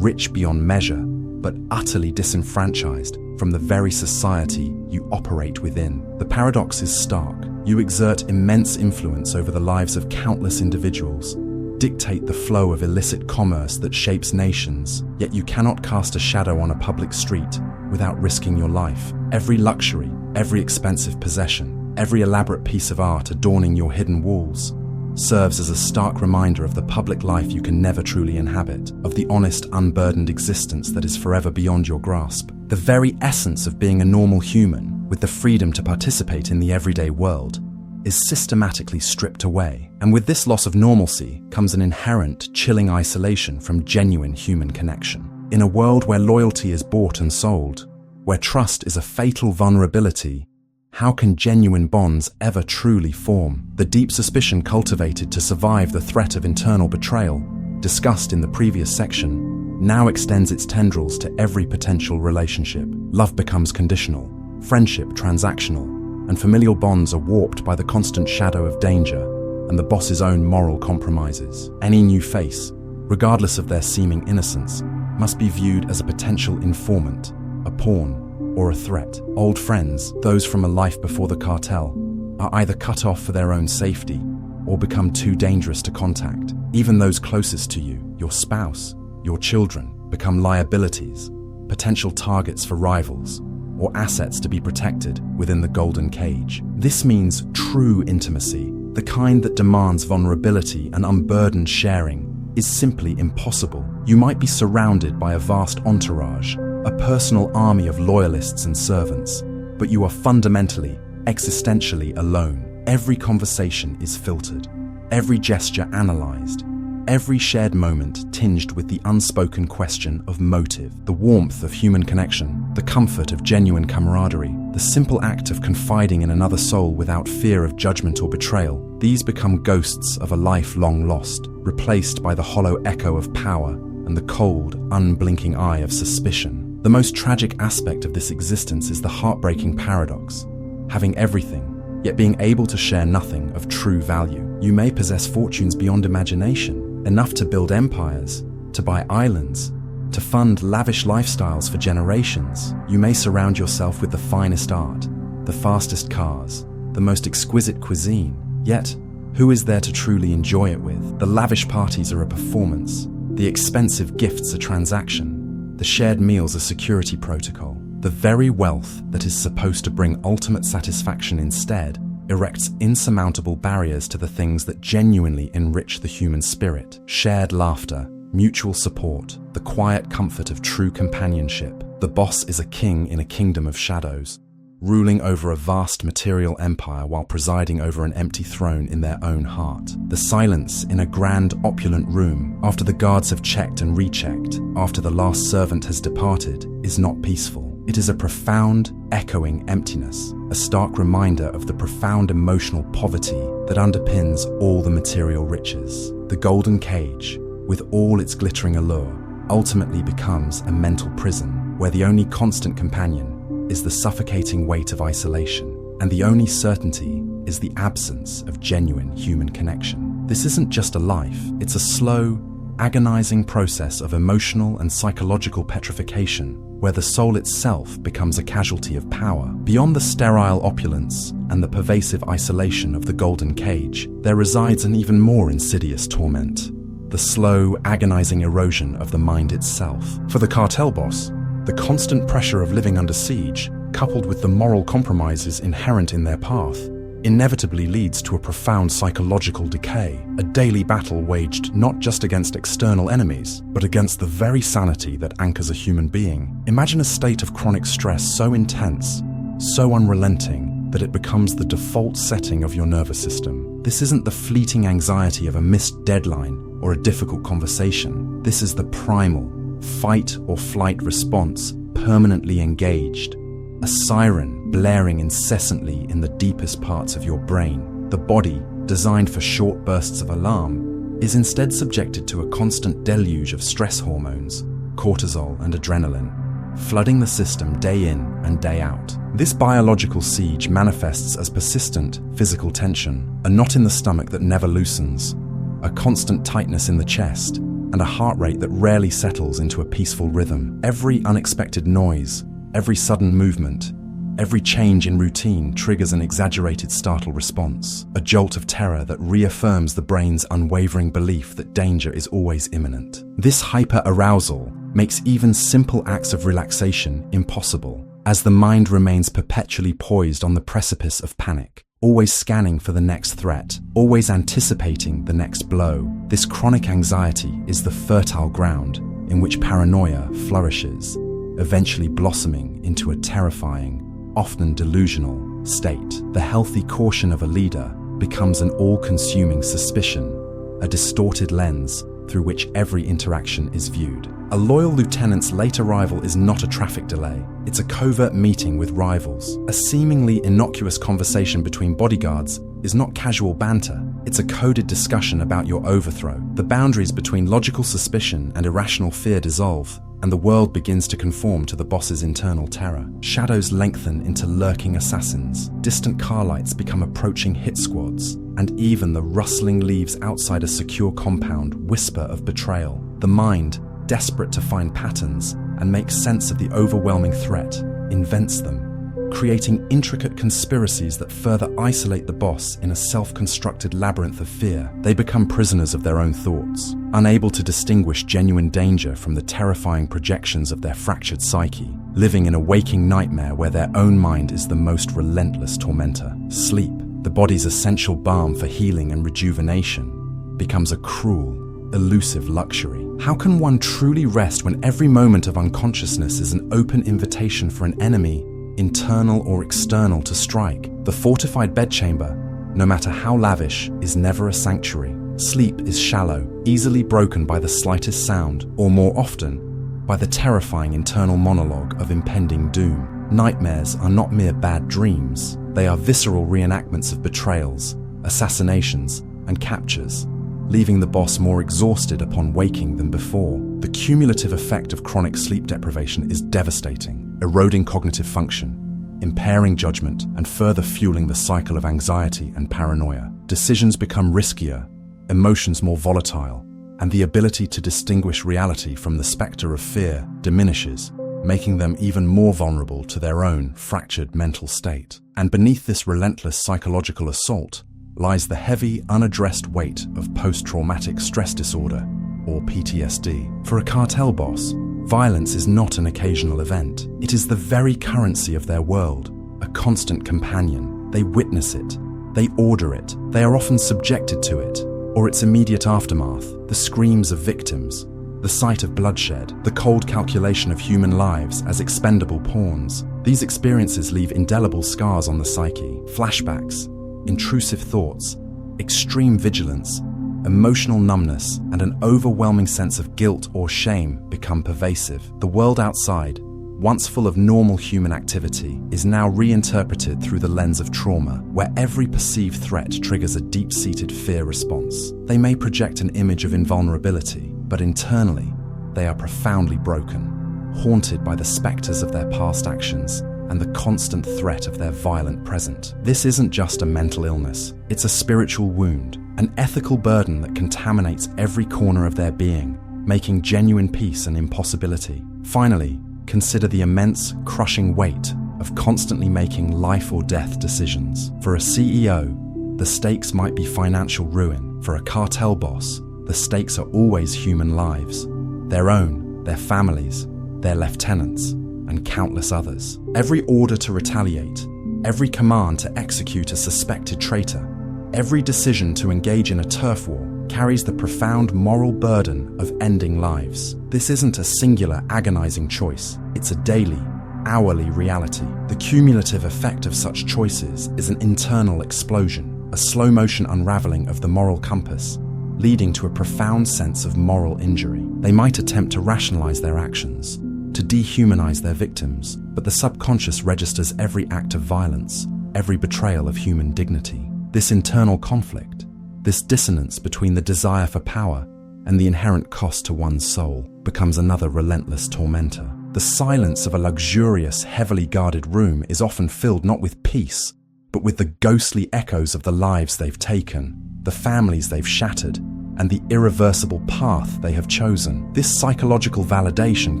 rich beyond measure, but utterly disenfranchised from the very society you operate within. The paradox is stark. You exert immense influence over the lives of countless individuals, dictate the flow of illicit commerce that shapes nations, yet you cannot cast a shadow on a public street without risking your life. Every luxury, every expensive possession, every elaborate piece of art adorning your hidden walls serves as a stark reminder of the public life you can never truly inhabit, of the honest, unburdened existence that is forever beyond your grasp. The very essence of being a normal human, with the freedom to participate in the everyday world, is systematically stripped away. And with this loss of normalcy comes an inherent, chilling isolation from genuine human connection. In a world where loyalty is bought and sold, where trust is a fatal vulnerability, how can genuine bonds ever truly form? The deep suspicion cultivated to survive the threat of internal betrayal, discussed in the previous section, now extends its tendrils to every potential relationship. Love becomes conditional, friendship transactional, and familial bonds are warped by the constant shadow of danger and the boss's own moral compromises. Any new face, regardless of their seeming innocence, must be viewed as a potential informant, a pawn, or a threat. Old friends, those from a life before the cartel, are either cut off for their own safety or become too dangerous to contact. Even those closest to you, your spouse, your children, become liabilities, potential targets for rivals, or assets to be protected within the golden cage. This means true intimacy, the kind that demands vulnerability and unburdened sharing, is simply impossible. You might be surrounded by a vast entourage, a personal army of loyalists and servants, but you are fundamentally, existentially alone. Every conversation is filtered, every gesture analyzed, every shared moment tinged with the unspoken question of motive. The warmth of human connection, the comfort of genuine camaraderie, the simple act of confiding in another soul without fear of judgment or betrayal, these become ghosts of a life long lost, replaced by the hollow echo of power and the cold, unblinking eye of suspicion. The most tragic aspect of this existence is the heartbreaking paradox. Having everything, yet being able to share nothing of true value. You may possess fortunes beyond imagination, enough to build empires, to buy islands, to fund lavish lifestyles for generations. You may surround yourself with the finest art, the fastest cars, the most exquisite cuisine. Yet, who is there to truly enjoy it with? The lavish parties are a performance, the expensive gifts a transaction, the shared meals a security protocol. The very wealth that is supposed to bring ultimate satisfaction instead erects insurmountable barriers to the things that genuinely enrich the human spirit. Shared laughter, mutual support, the quiet comfort of true companionship. The boss is a king in a kingdom of shadows, ruling over a vast material empire while presiding over an empty throne in their own heart. The silence in a grand, opulent room, after the guards have checked and rechecked, after the last servant has departed, is not peaceful. It is a profound, echoing emptiness, a stark reminder of the profound emotional poverty that underpins all the material riches. The golden cage, with all its glittering allure, ultimately becomes a mental prison, where the only constant companion is the suffocating weight of isolation, and the only certainty is the absence of genuine human connection. This isn't just a life, it's a slow, agonizing process of emotional and psychological petrification, where the soul itself becomes a casualty of power. Beyond the sterile opulence and the pervasive isolation of the golden cage, there resides an even more insidious torment: the slow, agonizing erosion of the mind itself. For the cartel boss, the constant pressure of living under siege, coupled with the moral compromises inherent in their path, inevitably leads to a profound psychological decay, a daily battle waged not just against external enemies, but against the very sanity that anchors a human being. Imagine a state of chronic stress so intense, so unrelenting, that it becomes the default setting of your nervous system. This isn't the fleeting anxiety of a missed deadline or a difficult conversation. This is the primal, fight or flight response, permanently engaged, a siren blaring incessantly in the deepest parts of your brain. The body, designed for short bursts of alarm, is instead subjected to a constant deluge of stress hormones, cortisol and adrenaline, flooding the system day in and day out. This biological siege manifests as persistent physical tension, a knot in the stomach that never loosens, a constant tightness in the chest, and a heart rate that rarely settles into a peaceful rhythm. Every unexpected noise, every sudden movement, every change in routine triggers an exaggerated startle response, a jolt of terror that reaffirms the brain's unwavering belief that danger is always imminent. This hyper-arousal makes even simple acts of relaxation impossible, as the mind remains perpetually poised on the precipice of panic, always scanning for the next threat, always anticipating the next blow. This chronic anxiety is the fertile ground in which paranoia flourishes, eventually blossoming into a terrifying, often delusional state. The healthy caution of a leader becomes an all-consuming suspicion, a distorted lens through which every interaction is viewed. A loyal lieutenant's late arrival is not a traffic delay, it's a covert meeting with rivals. A seemingly innocuous conversation between bodyguards is not casual banter, it's a coded discussion about your overthrow. The boundaries between logical suspicion and irrational fear dissolve, and the world begins to conform to the boss's internal terror. Shadows lengthen into lurking assassins, distant car lights become approaching hit squads, and even the rustling leaves outside a secure compound whisper of betrayal. The mind, desperate to find patterns and make sense of the overwhelming threat, invents them, creating intricate conspiracies that further isolate the boss in a self-constructed labyrinth of fear. They become prisoners of their own thoughts, unable to distinguish genuine danger from the terrifying projections of their fractured psyche, living in a waking nightmare where their own mind is the most relentless tormentor. Sleep, the body's essential balm for healing and rejuvenation, becomes a cruel, elusive luxury. How can one truly rest when every moment of unconsciousness is an open invitation for an enemy, internal or external, to strike? The fortified bedchamber, no matter how lavish, is never a sanctuary. Sleep is shallow, easily broken by the slightest sound, or more often, by the terrifying internal monologue of impending doom. Nightmares are not mere bad dreams, they are visceral reenactments of betrayals, assassinations, and captures, leaving the boss more exhausted upon waking than before. The cumulative effect of chronic sleep deprivation is devastating, eroding cognitive function, impairing judgment, and further fueling the cycle of anxiety and paranoia. Decisions become riskier, emotions more volatile, and the ability to distinguish reality from the specter of fear diminishes, making them even more vulnerable to their own fractured mental state. And beneath this relentless psychological assault lies the heavy, unaddressed weight of post-traumatic stress disorder, or PTSD. For a cartel boss, violence is not an occasional event. It is the very currency of their world, a constant companion. They witness it, they order it, they are often subjected to it, or its immediate aftermath, the screams of victims, the sight of bloodshed, the cold calculation of human lives as expendable pawns. These experiences leave indelible scars on the psyche. Flashbacks, intrusive thoughts, extreme vigilance, emotional numbness, and an overwhelming sense of guilt or shame become pervasive. The world outside, once full of normal human activity, is now reinterpreted through the lens of trauma, where every perceived threat triggers a deep-seated fear response. They may project an image of invulnerability, but internally, they are profoundly broken, haunted by the specters of their past actions and the constant threat of their violent present. This isn't just a mental illness, it's a spiritual wound, an ethical burden that contaminates every corner of their being, making genuine peace an impossibility. Finally, consider the immense, crushing weight of constantly making life or death decisions. For a CEO, the stakes might be financial ruin. For a cartel boss, the stakes are always human lives, their own, their families, their lieutenants, and countless others. Every order to retaliate, every command to execute a suspected traitor, every decision to engage in a turf war carries the profound moral burden of ending lives. This isn't a singular, agonizing choice. It's a daily, hourly reality. The cumulative effect of such choices is an internal explosion, a slow-motion unraveling of the moral compass, leading to a profound sense of moral injury. They might attempt to rationalize their actions, to dehumanize their victims, but the subconscious registers every act of violence, every betrayal of human dignity. This internal conflict, this dissonance between the desire for power and the inherent cost to one's soul, becomes another relentless tormentor. The silence of a luxurious, heavily guarded room is often filled not with peace, but with the ghostly echoes of the lives they've taken, the families they've shattered, and the irreversible path they have chosen. This psychological validation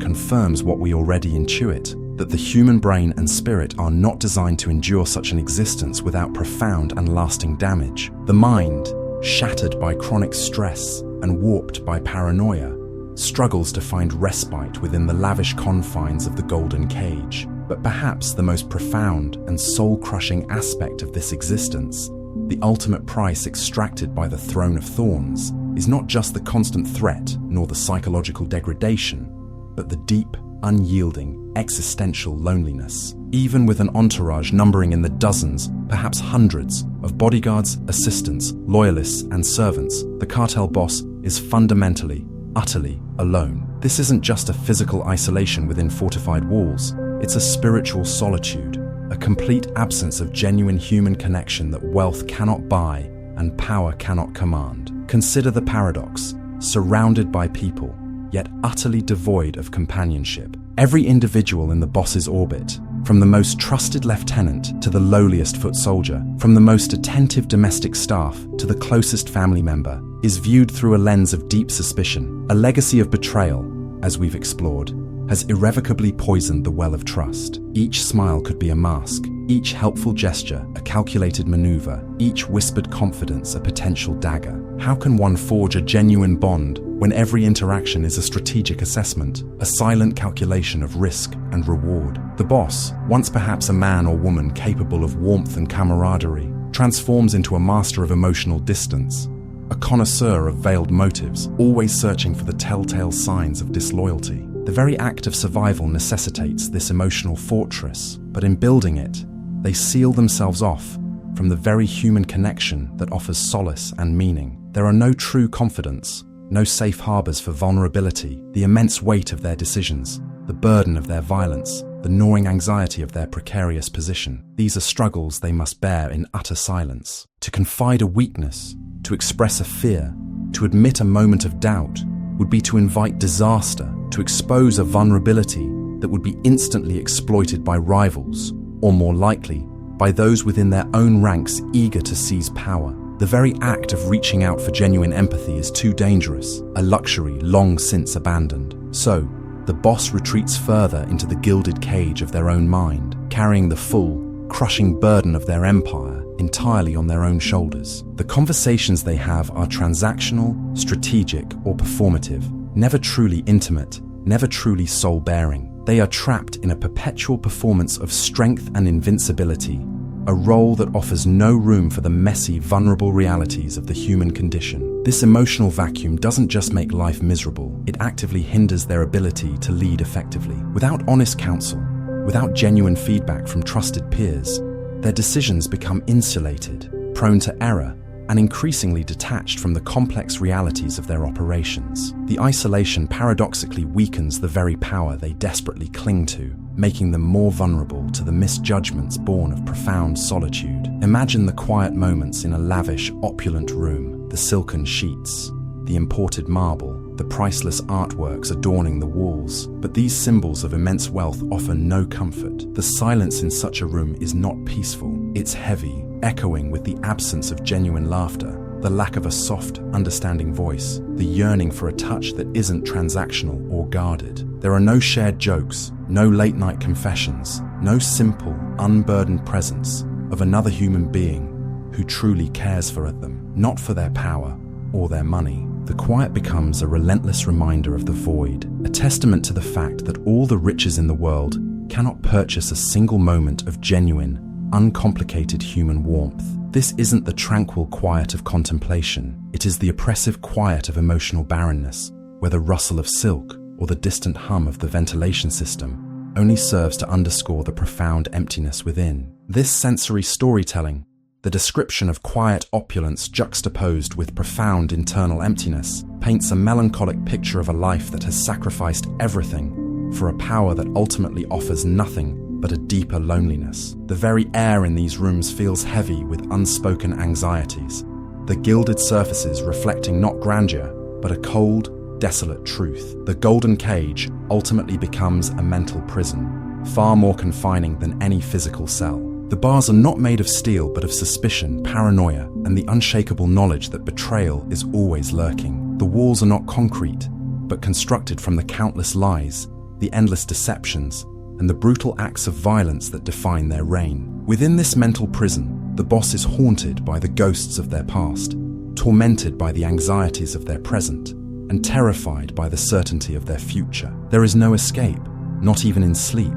confirms what we already intuit, that the human brain and spirit are not designed to endure such an existence without profound and lasting damage. The mind, shattered by chronic stress and warped by paranoia, struggles to find respite within the lavish confines of the golden cage. But perhaps the most profound and soul-crushing aspect of this existence, the ultimate price extracted by the throne of thorns, is not just the constant threat nor the psychological degradation, but the deep, unyielding, existential loneliness. Even with an entourage numbering in the dozens, perhaps hundreds, of bodyguards, assistants, loyalists, and servants, the cartel boss is fundamentally, utterly alone. This isn't just a physical isolation within fortified walls, it's a spiritual solitude, a complete absence of genuine human connection that wealth cannot buy and power cannot command. Consider the paradox: surrounded by people, yet utterly devoid of companionship. Every individual in the boss's orbit, from the most trusted lieutenant to the lowliest foot soldier, from the most attentive domestic staff to the closest family member, is viewed through a lens of deep suspicion. A legacy of betrayal, as we've explored, has irrevocably poisoned the well of trust. Each smile could be a mask, each helpful gesture a calculated maneuver, each whispered confidence a potential dagger. How can one forge a genuine bond when every interaction is a strategic assessment, a silent calculation of risk and reward? The boss, once perhaps a man or woman capable of warmth and camaraderie, transforms into a master of emotional distance, a connoisseur of veiled motives, always searching for the telltale signs of disloyalty. The very act of survival necessitates this emotional fortress, but in building it, they seal themselves off from the very human connection that offers solace and meaning. There are no true confidants, no safe harbors for vulnerability. The immense weight of their decisions, the burden of their violence, the gnawing anxiety of their precarious position. These are struggles they must bear in utter silence. To confide a weakness, to express a fear, to admit a moment of doubt, would be to invite disaster, to expose a vulnerability that would be instantly exploited by rivals, or more likely, by those within their own ranks eager to seize power. The very act of reaching out for genuine empathy is too dangerous, a luxury long since abandoned. So, the boss retreats further into the gilded cage of their own mind, carrying the full, crushing burden of their empire entirely on their own shoulders. The conversations they have are transactional, strategic, or performative, never truly intimate, never truly soul-bearing. They are trapped in a perpetual performance of strength and invincibility, a role that offers no room for the messy, vulnerable realities of the human condition. This emotional vacuum doesn't just make life miserable, it actively hinders their ability to lead effectively. Without honest counsel, without genuine feedback from trusted peers, their decisions become insulated, prone to error, and increasingly detached from the complex realities of their operations. The isolation paradoxically weakens the very power they desperately cling to, making them more vulnerable to the misjudgments born of profound solitude. Imagine the quiet moments in a lavish, opulent room, the silken sheets, the imported marble, the priceless artworks adorning the walls. But these symbols of immense wealth offer no comfort. The silence in such a room is not peaceful. It's heavy, echoing with the absence of genuine laughter, the lack of a soft, understanding voice, the yearning for a touch that isn't transactional or guarded. There are no shared jokes, no late-night confessions, no simple, unburdened presence of another human being who truly cares for them, not for their power or their money. The quiet becomes a relentless reminder of the void, a testament to the fact that all the riches in the world cannot purchase a single moment of genuine, uncomplicated human warmth. This isn't the tranquil quiet of contemplation. It is the oppressive quiet of emotional barrenness, where the rustle of silk or the distant hum of the ventilation system only serves to underscore the profound emptiness within. This sensory storytelling, the description of quiet opulence juxtaposed with profound internal emptiness, paints a melancholic picture of a life that has sacrificed everything for a power that ultimately offers nothing but a deeper loneliness. The very air in these rooms feels heavy with unspoken anxieties, the gilded surfaces reflecting not grandeur, but a cold, desolate truth. The golden cage ultimately becomes a mental prison, far more confining than any physical cell. The bars are not made of steel, but of suspicion, paranoia, and the unshakable knowledge that betrayal is always lurking. The walls are not concrete, but constructed from the countless lies, the endless deceptions, and the brutal acts of violence that define their reign. Within this mental prison, the boss is haunted by the ghosts of their past, tormented by the anxieties of their present, and terrified by the certainty of their future. There is no escape, not even in sleep,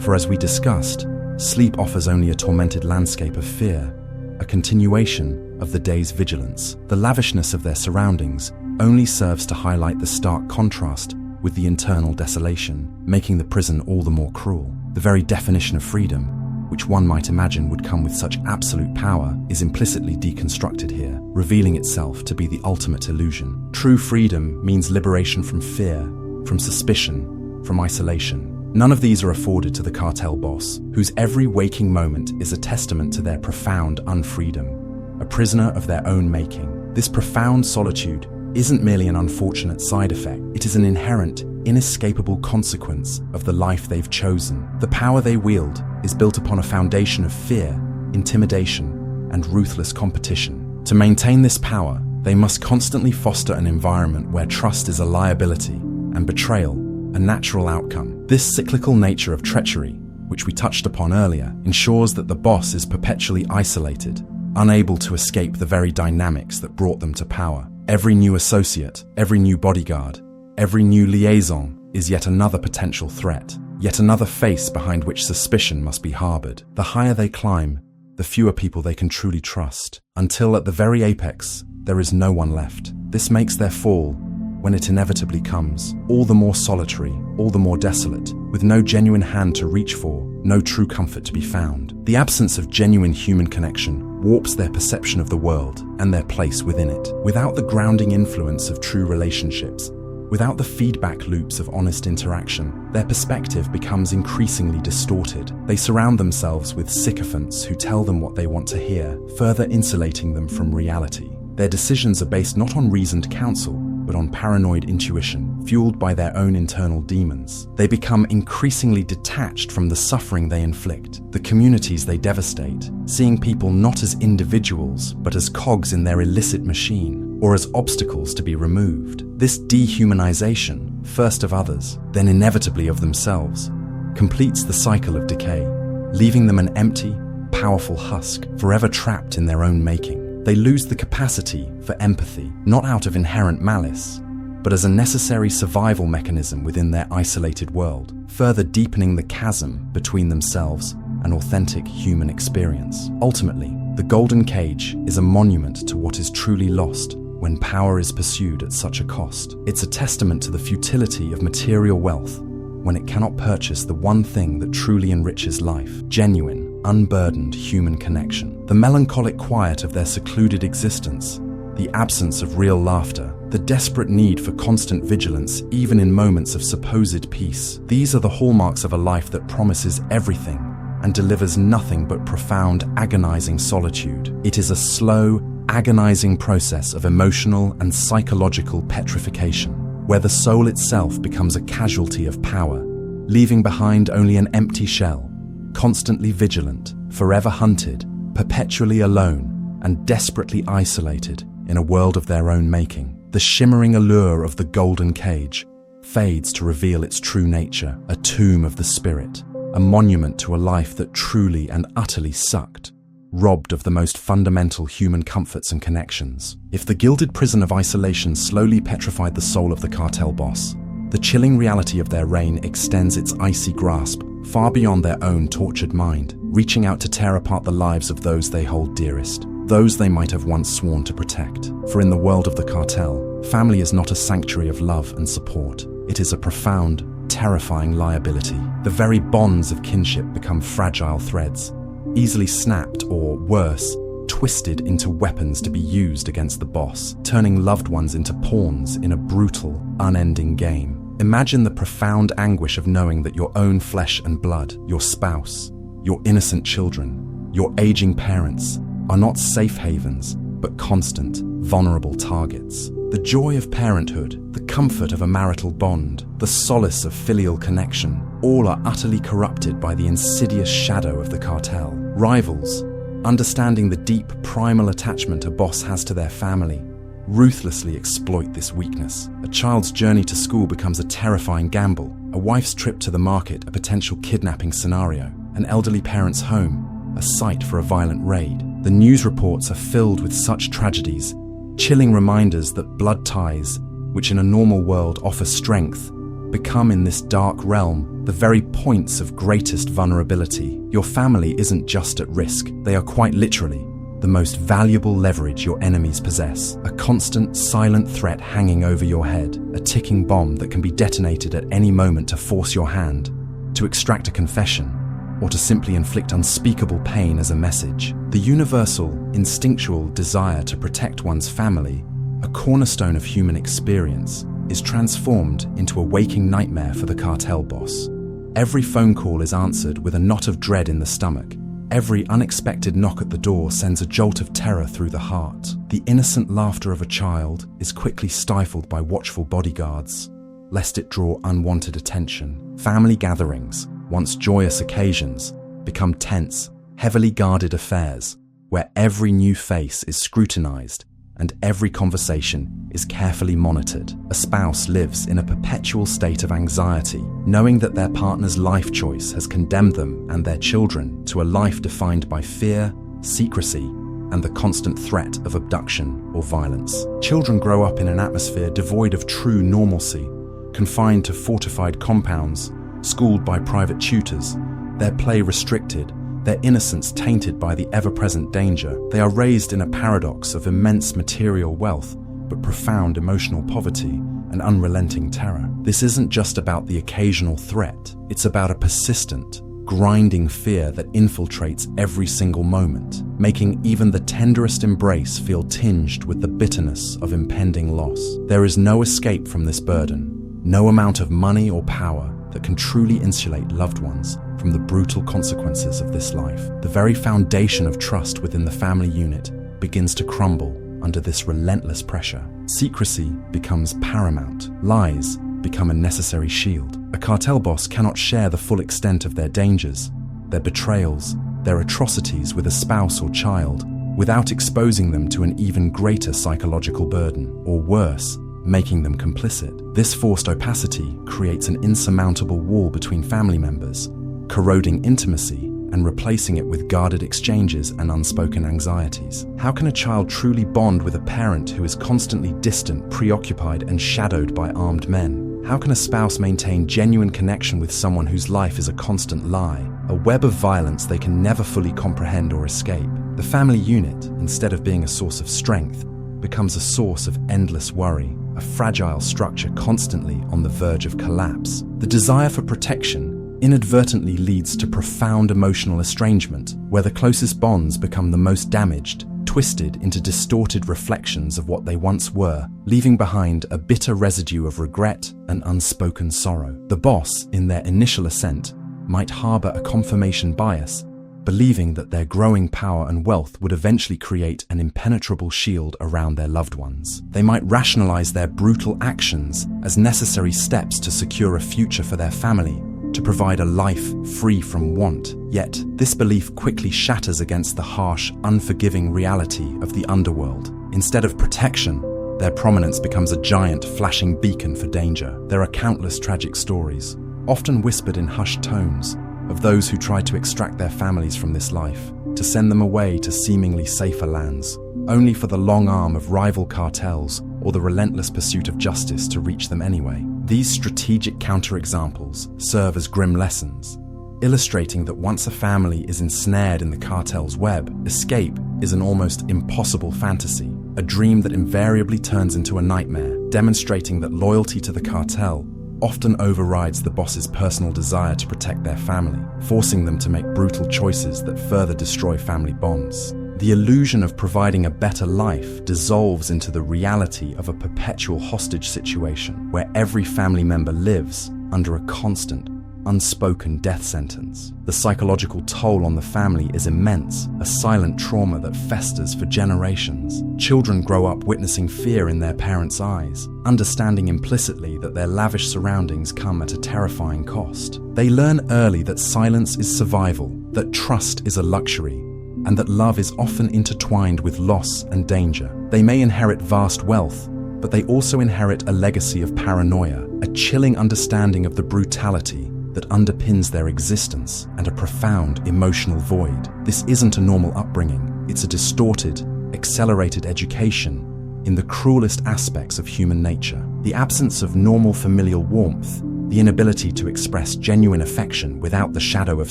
for as we discussed, sleep offers only a tormented landscape of fear, a continuation of the day's vigilance. The lavishness of their surroundings only serves to highlight the stark contrast with the internal desolation, making the prison all the more cruel. The very definition of freedom, which one might imagine would come with such absolute power, is implicitly deconstructed here, revealing itself to be the ultimate illusion. True freedom means liberation from fear, from suspicion, from isolation. None of these are afforded to the cartel boss, whose every waking moment is a testament to their profound unfreedom, a prisoner of their own making. This profound solitude isn't merely an unfortunate side effect, it is an inherent, inescapable consequence of the life they've chosen. The power they wield is built upon a foundation of fear, intimidation, and ruthless competition. To maintain this power, they must constantly foster an environment where trust is a liability and betrayal a natural outcome. This cyclical nature of treachery, which we touched upon earlier, ensures that the boss is perpetually isolated, unable to escape the very dynamics that brought them to power. Every new associate, every new bodyguard, every new liaison is yet another potential threat, yet another face behind which suspicion must be harbored. The higher they climb, the fewer people they can truly trust, until at the very apex, there is no one left. This makes their fall, when it inevitably comes, all the more solitary, all the more desolate, with no genuine hand to reach for, no true comfort to be found. The absence of genuine human connection warps their perception of the world and their place within it. Without the grounding influence of true relationships, without the feedback loops of honest interaction, their perspective becomes increasingly distorted. They surround themselves with sycophants who tell them what they want to hear, further insulating them from reality. Their decisions are based not on reasoned counsel, but on paranoid intuition, fueled by their own internal demons. They become increasingly detached from the suffering they inflict, the communities they devastate, seeing people not as individuals, but as cogs in their illicit machine, or as obstacles to be removed. This dehumanization, first of others, then inevitably of themselves, completes the cycle of decay, leaving them an empty, powerful husk, forever trapped in their own making. They lose the capacity for empathy, not out of inherent malice, but as a necessary survival mechanism within their isolated world, further deepening the chasm between themselves and authentic human experience. Ultimately, the golden cage is a monument to what is truly lost when power is pursued at such a cost. It's a testament to the futility of material wealth when it cannot purchase the one thing that truly enriches life: genuine, unburdened human connection. The melancholic quiet of their secluded existence, the absence of real laughter, the desperate need for constant vigilance even in moments of supposed peace. These are the hallmarks of a life that promises everything and delivers nothing but profound, agonizing solitude. It is a slow, agonizing process of emotional and psychological petrification, where the soul itself becomes a casualty of power, leaving behind only an empty shell, constantly vigilant, forever hunted, perpetually alone, and desperately isolated in a world of their own making. The shimmering allure of the golden cage fades to reveal its true nature, a tomb of the spirit, a monument to a life that truly and utterly sucked, robbed of the most fundamental human comforts and connections. If the gilded prison of isolation slowly petrified the soul of the cartel boss, the chilling reality of their reign extends its icy grasp far beyond their own tortured mind, reaching out to tear apart the lives of those they hold dearest, those they might have once sworn to protect. For in the world of the cartel, family is not a sanctuary of love and support. It is a profound, terrifying liability. The very bonds of kinship become fragile threads, easily snapped or, worse, twisted into weapons to be used against the boss, turning loved ones into pawns in a brutal, unending game. Imagine the profound anguish of knowing that your own flesh and blood, your spouse, your innocent children, your aging parents, are not safe havens, but constant, vulnerable targets. The joy of parenthood, the comfort of a marital bond, the solace of filial connection, all are utterly corrupted by the insidious shadow of the cartel. Rivals, understanding the deep primal attachment a boss has to their family, ruthlessly exploit this weakness. A child's journey to school becomes a terrifying gamble, a wife's trip to the market a potential kidnapping scenario, an elderly parent's home a site for a violent raid. The news reports are filled with such tragedies, chilling reminders that blood ties, which in a normal world offer strength, become in this dark realm the very points of greatest vulnerability. Your family isn't just at risk, they are quite literally the most valuable leverage your enemies possess. A constant, silent threat hanging over your head, a ticking bomb that can be detonated at any moment to force your hand, to extract a confession, or to simply inflict unspeakable pain as a message. The universal, instinctual desire to protect one's family, a cornerstone of human experience, is transformed into a waking nightmare for the cartel boss. Every phone call is answered with a knot of dread in the stomach. Every unexpected knock at the door sends a jolt of terror through the heart. The innocent laughter of a child is quickly stifled by watchful bodyguards, lest it draw unwanted attention. Family gatherings, once joyous occasions, become tense, heavily guarded affairs, where every new face is scrutinized and every conversation is carefully monitored. A spouse lives in a perpetual state of anxiety, knowing that their partner's life choice has condemned them and their children to a life defined by fear, secrecy, and the constant threat of abduction or violence. Children grow up in an atmosphere devoid of true normalcy, confined to fortified compounds, schooled by private tutors, their play restricted, their innocence tainted by the ever-present danger. They are raised in a paradox of immense material wealth, but profound emotional poverty and unrelenting terror. This isn't just about the occasional threat, it's about a persistent, grinding fear that infiltrates every single moment, making even the tenderest embrace feel tinged with the bitterness of impending loss. There is no escape from this burden, no amount of money or power that can truly insulate loved ones from the brutal consequences of this life. The very foundation of trust within the family unit begins to crumble under this relentless pressure. Secrecy becomes paramount. Lies become a necessary shield. A cartel boss cannot share the full extent of their dangers, their betrayals, their atrocities with a spouse or child without exposing them to an even greater psychological burden, or worse, making them complicit. This forced opacity creates an insurmountable wall between family members, corroding intimacy and replacing it with guarded exchanges and unspoken anxieties. How can a child truly bond with a parent who is constantly distant, preoccupied, and shadowed by armed men? How can a spouse maintain genuine connection with someone whose life is a constant lie, a web of violence they can never fully comprehend or escape? The family unit, instead of being a source of strength, becomes a source of endless worry, a fragile structure constantly on the verge of collapse. The desire for protection inadvertently leads to profound emotional estrangement, where the closest bonds become the most damaged, twisted into distorted reflections of what they once were, leaving behind a bitter residue of regret and unspoken sorrow. The boss, in their initial ascent, might harbor a confirmation bias, believing that their growing power and wealth would eventually create an impenetrable shield around their loved ones. They might rationalize their brutal actions as necessary steps to secure a future for their family, to provide a life free from want. Yet, this belief quickly shatters against the harsh, unforgiving reality of the underworld. Instead of protection, their prominence becomes a giant, flashing beacon for danger. There are countless tragic stories, often whispered in hushed tones, of those who try to extract their families from this life, to send them away to seemingly safer lands, only for the long arm of rival cartels or the relentless pursuit of justice to reach them anyway. These strategic counterexamples serve as grim lessons, illustrating that once a family is ensnared in the cartel's web, escape is an almost impossible fantasy, a dream that invariably turns into a nightmare, demonstrating that loyalty to the cartel often overrides the boss's personal desire to protect their family, forcing them to make brutal choices that further destroy family bonds. The illusion of providing a better life dissolves into the reality of a perpetual hostage situation where every family member lives under a constant, unspoken death sentence. The psychological toll on the family is immense, a silent trauma that festers for generations. Children grow up witnessing fear in their parents' eyes, understanding implicitly that their lavish surroundings come at a terrifying cost. They learn early that silence is survival, that trust is a luxury, and that love is often intertwined with loss and danger. They may inherit vast wealth, but they also inherit a legacy of paranoia, a chilling understanding of the brutality that underpins their existence, and a profound emotional void. This isn't a normal upbringing, it's a distorted, accelerated education in the cruelest aspects of human nature. The absence of normal familial warmth, the inability to express genuine affection without the shadow of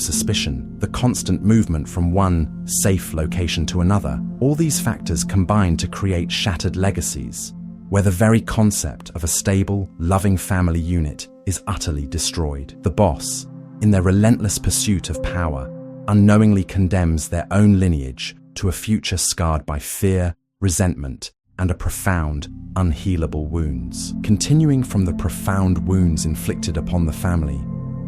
suspicion, the constant movement from one safe location to another, all these factors combine to create shattered legacies, where the very concept of a stable, loving family unit is utterly destroyed. The boss, in their relentless pursuit of power, unknowingly condemns their own lineage to a future scarred by fear, resentment, and a profound, unhealable wounds. Continuing from the profound wounds inflicted upon the family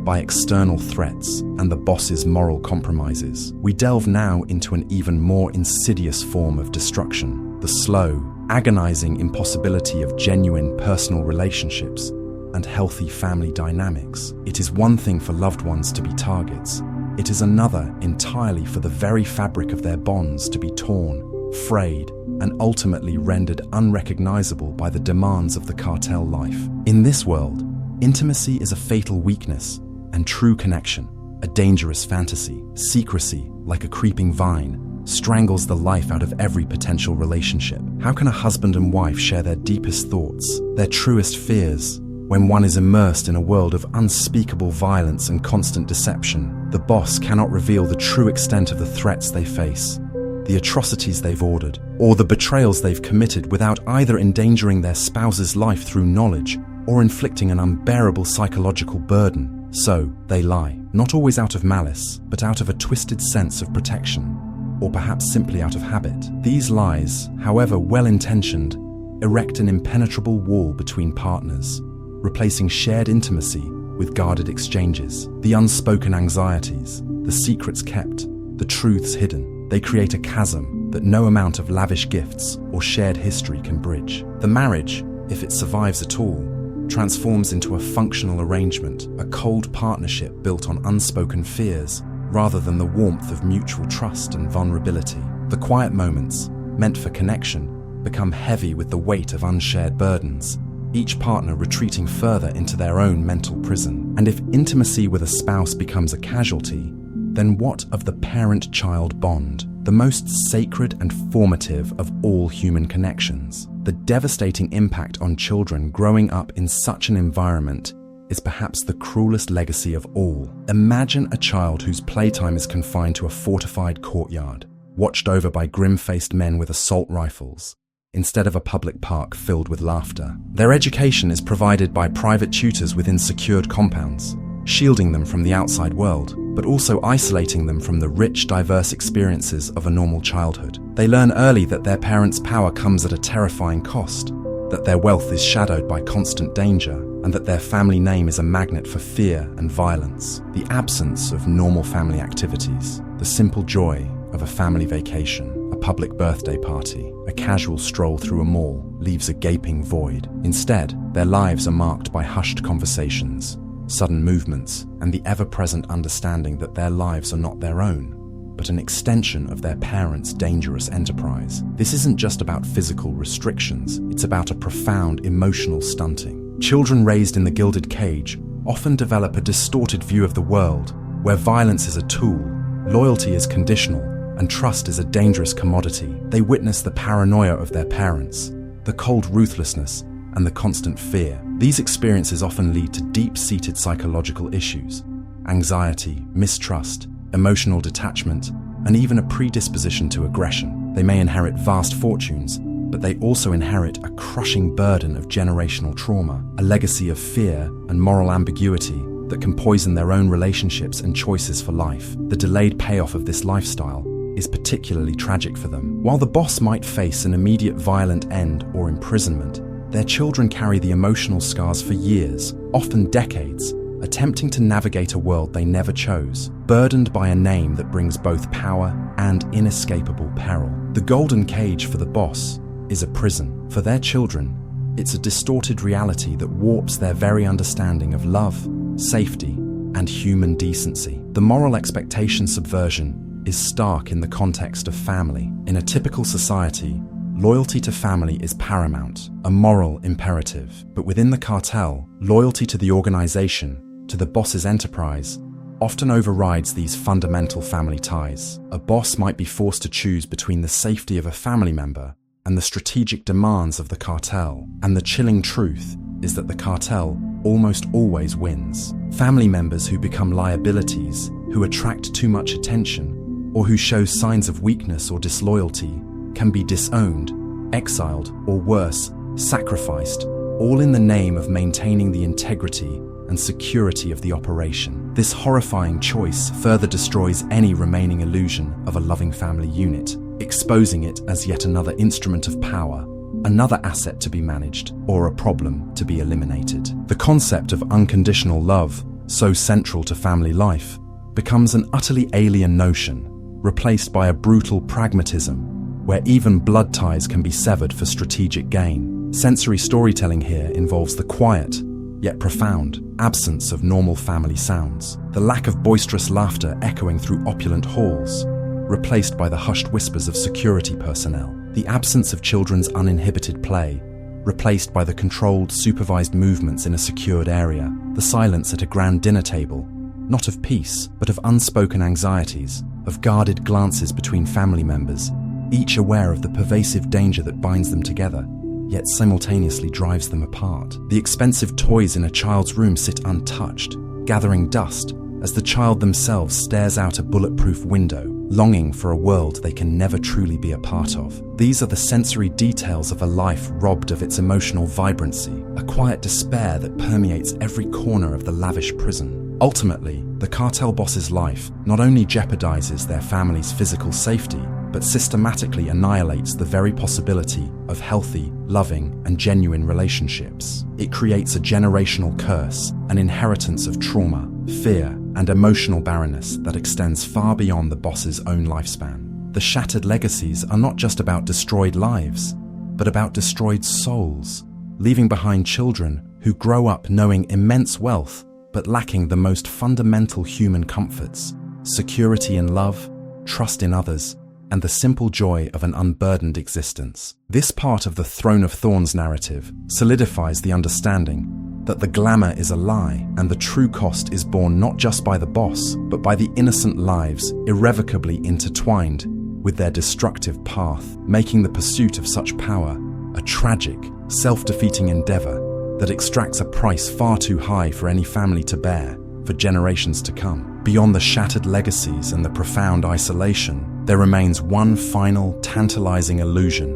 by external threats and the boss's moral compromises, we delve now into an even more insidious form of destruction, the slow, agonizing impossibility of genuine personal relationships and healthy family dynamics. It is one thing for loved ones to be targets. It is another entirely for the very fabric of their bonds to be torn, frayed, and ultimately rendered unrecognizable by the demands of the cartel life. In this world, intimacy is a fatal weakness, and true connection, a dangerous fantasy. Secrecy, like a creeping vine, strangles the life out of every potential relationship. How can a husband and wife share their deepest thoughts, their truest fears, when one is immersed in a world of unspeakable violence and constant deception? The boss cannot reveal the true extent of the threats they face, the atrocities they've ordered, or the betrayals they've committed without either endangering their spouse's life through knowledge or inflicting an unbearable psychological burden. So, they lie, not always out of malice, but out of a twisted sense of protection, or perhaps simply out of habit. These lies, however well-intentioned, erect an impenetrable wall between partners, replacing shared intimacy with guarded exchanges. The unspoken anxieties, the secrets kept, the truths hidden, they create a chasm that no amount of lavish gifts or shared history can bridge. The marriage, if it survives at all, transforms into a functional arrangement, a cold partnership built on unspoken fears rather than the warmth of mutual trust and vulnerability. The quiet moments, meant for connection, become heavy with the weight of unshared burdens, each partner retreating further into their own mental prison. And if intimacy with a spouse becomes a casualty, then what of the parent-child bond, the most sacred and formative of all human connections? The devastating impact on children growing up in such an environment is perhaps the cruelest legacy of all. Imagine a child whose playtime is confined to a fortified courtyard, watched over by grim-faced men with assault rifles, instead of a public park filled with laughter. Their education is provided by private tutors within secured compounds, shielding them from the outside world, but also isolating them from the rich, diverse experiences of a normal childhood. They learn early that their parents' power comes at a terrifying cost, that their wealth is shadowed by constant danger, and that their family name is a magnet for fear and violence. The absence of normal family activities, the simple joy of a family vacation, a public birthday party, a casual stroll through a mall, leaves a gaping void. Instead, their lives are marked by hushed conversations, sudden movements, and the ever-present understanding that their lives are not their own, but an extension of their parents' dangerous enterprise. This isn't just about physical restrictions, it's about a profound emotional stunting. Children raised in the gilded cage often develop a distorted view of the world, where violence is a tool, loyalty is conditional, and trust is a dangerous commodity. They witness the paranoia of their parents, the cold ruthlessness, and the constant fear. These experiences often lead to deep-seated psychological issues: anxiety, mistrust, emotional detachment, and even a predisposition to aggression. They may inherit vast fortunes, but they also inherit a crushing burden of generational trauma, a legacy of fear and moral ambiguity that can poison their own relationships and choices for life. The delayed payoff of this lifestyle, is particularly tragic for them. While the boss might face an immediate violent end or imprisonment, their children carry the emotional scars for years, often decades, attempting to navigate a world they never chose, burdened by a name that brings both power and inescapable peril. The golden cage for the boss is a prison. For their children, it's a distorted reality that warps their very understanding of love, safety, and human decency. The moral expectation subversion is stark in the context of family. In a typical society, loyalty to family is paramount, a moral imperative. But within the cartel, loyalty to the organization, to the boss's enterprise, often overrides these fundamental family ties. A boss might be forced to choose between the safety of a family member and the strategic demands of the cartel. And the chilling truth is that the cartel almost always wins. Family members who become liabilities, who attract too much attention, or who show signs of weakness or disloyalty can be disowned, exiled, or worse, sacrificed, all in the name of maintaining the integrity and security of the operation. This horrifying choice further destroys any remaining illusion of a loving family unit, exposing it as yet another instrument of power, another asset to be managed, or a problem to be eliminated. The concept of unconditional love, so central to family life, becomes an utterly alien notion, replaced by a brutal pragmatism, where even blood ties can be severed for strategic gain. Sensory storytelling here involves the quiet, yet profound, absence of normal family sounds, the lack of boisterous laughter echoing through opulent halls, replaced by the hushed whispers of security personnel, the absence of children's uninhibited play, replaced by the controlled, supervised movements in a secured area, the silence at a grand dinner table, not of peace, but of unspoken anxieties, of guarded glances between family members, each aware of the pervasive danger that binds them together, yet simultaneously drives them apart. The expensive toys in a child's room sit untouched, gathering dust as the child themselves stares out a bulletproof window, longing for a world they can never truly be a part of. These are the sensory details of a life robbed of its emotional vibrancy, a quiet despair that permeates every corner of the lavish prison. Ultimately, the cartel boss's life not only jeopardizes their family's physical safety, but systematically annihilates the very possibility of healthy, loving, and genuine relationships. It creates a generational curse, an inheritance of trauma, fear, and emotional barrenness that extends far beyond the boss's own lifespan. The shattered legacies are not just about destroyed lives, but about destroyed souls, leaving behind children who grow up knowing immense wealth, but lacking the most fundamental human comforts: security in love, trust in others, and the simple joy of an unburdened existence. This part of the Throne of Thorns narrative solidifies the understanding that the glamour is a lie and the true cost is borne not just by the boss, but by the innocent lives irrevocably intertwined with their destructive path, making the pursuit of such power a tragic, self-defeating endeavor that extracts a price far too high for any family to bear for generations to come. Beyond the shattered legacies and the profound isolation, there remains one final, tantalizing illusion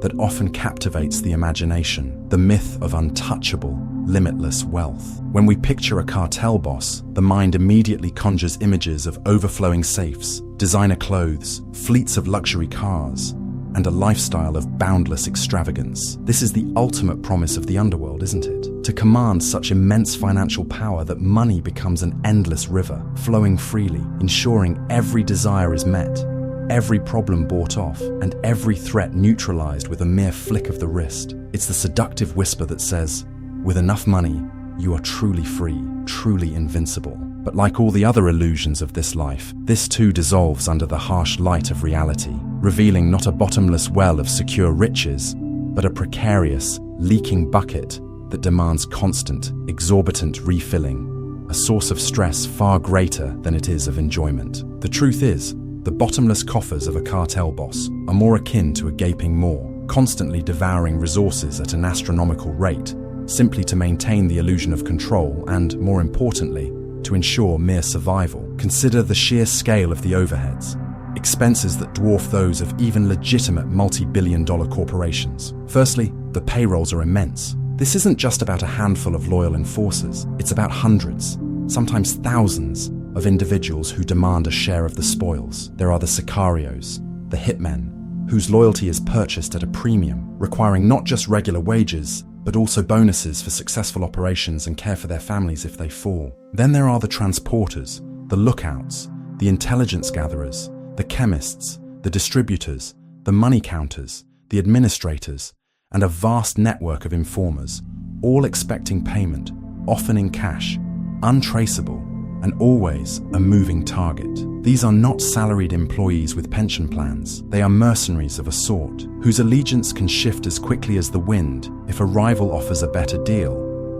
that often captivates the imagination: the myth of untouchable, limitless wealth. When we picture a cartel boss, the mind immediately conjures images of overflowing safes, designer clothes, fleets of luxury cars, and a lifestyle of boundless extravagance. This is the ultimate promise of the underworld, isn't it? To command such immense financial power that money becomes an endless river, flowing freely, ensuring every desire is met, every problem bought off, and every threat neutralized with a mere flick of the wrist. It's the seductive whisper that says, with enough money, you are truly free, truly invincible. But like all the other illusions of this life, this too dissolves under the harsh light of reality, revealing not a bottomless well of secure riches, but a precarious, leaking bucket that demands constant, exorbitant refilling, a source of stress far greater than it is of enjoyment. The truth is, the bottomless coffers of a cartel boss are more akin to a gaping maw, constantly devouring resources at an astronomical rate, simply to maintain the illusion of control and, more importantly, to ensure mere survival. Consider the sheer scale of the overheads, expenses that dwarf those of even legitimate multi-billion-dollar corporations. Firstly, the payrolls are immense. This isn't just about a handful of loyal enforcers, it's about hundreds, sometimes thousands, of individuals who demand a share of the spoils. There are the sicarios, the hitmen, whose loyalty is purchased at a premium, requiring not just regular wages, but also bonuses for successful operations and care for their families if they fall. Then there are the transporters, the lookouts, the intelligence gatherers, the chemists, the distributors, the money counters, the administrators, and a vast network of informers, all expecting payment, often in cash, untraceable, and always a moving target. These are not salaried employees with pension plans. They are mercenaries of a sort, whose allegiance can shift as quickly as the wind if a rival offers a better deal,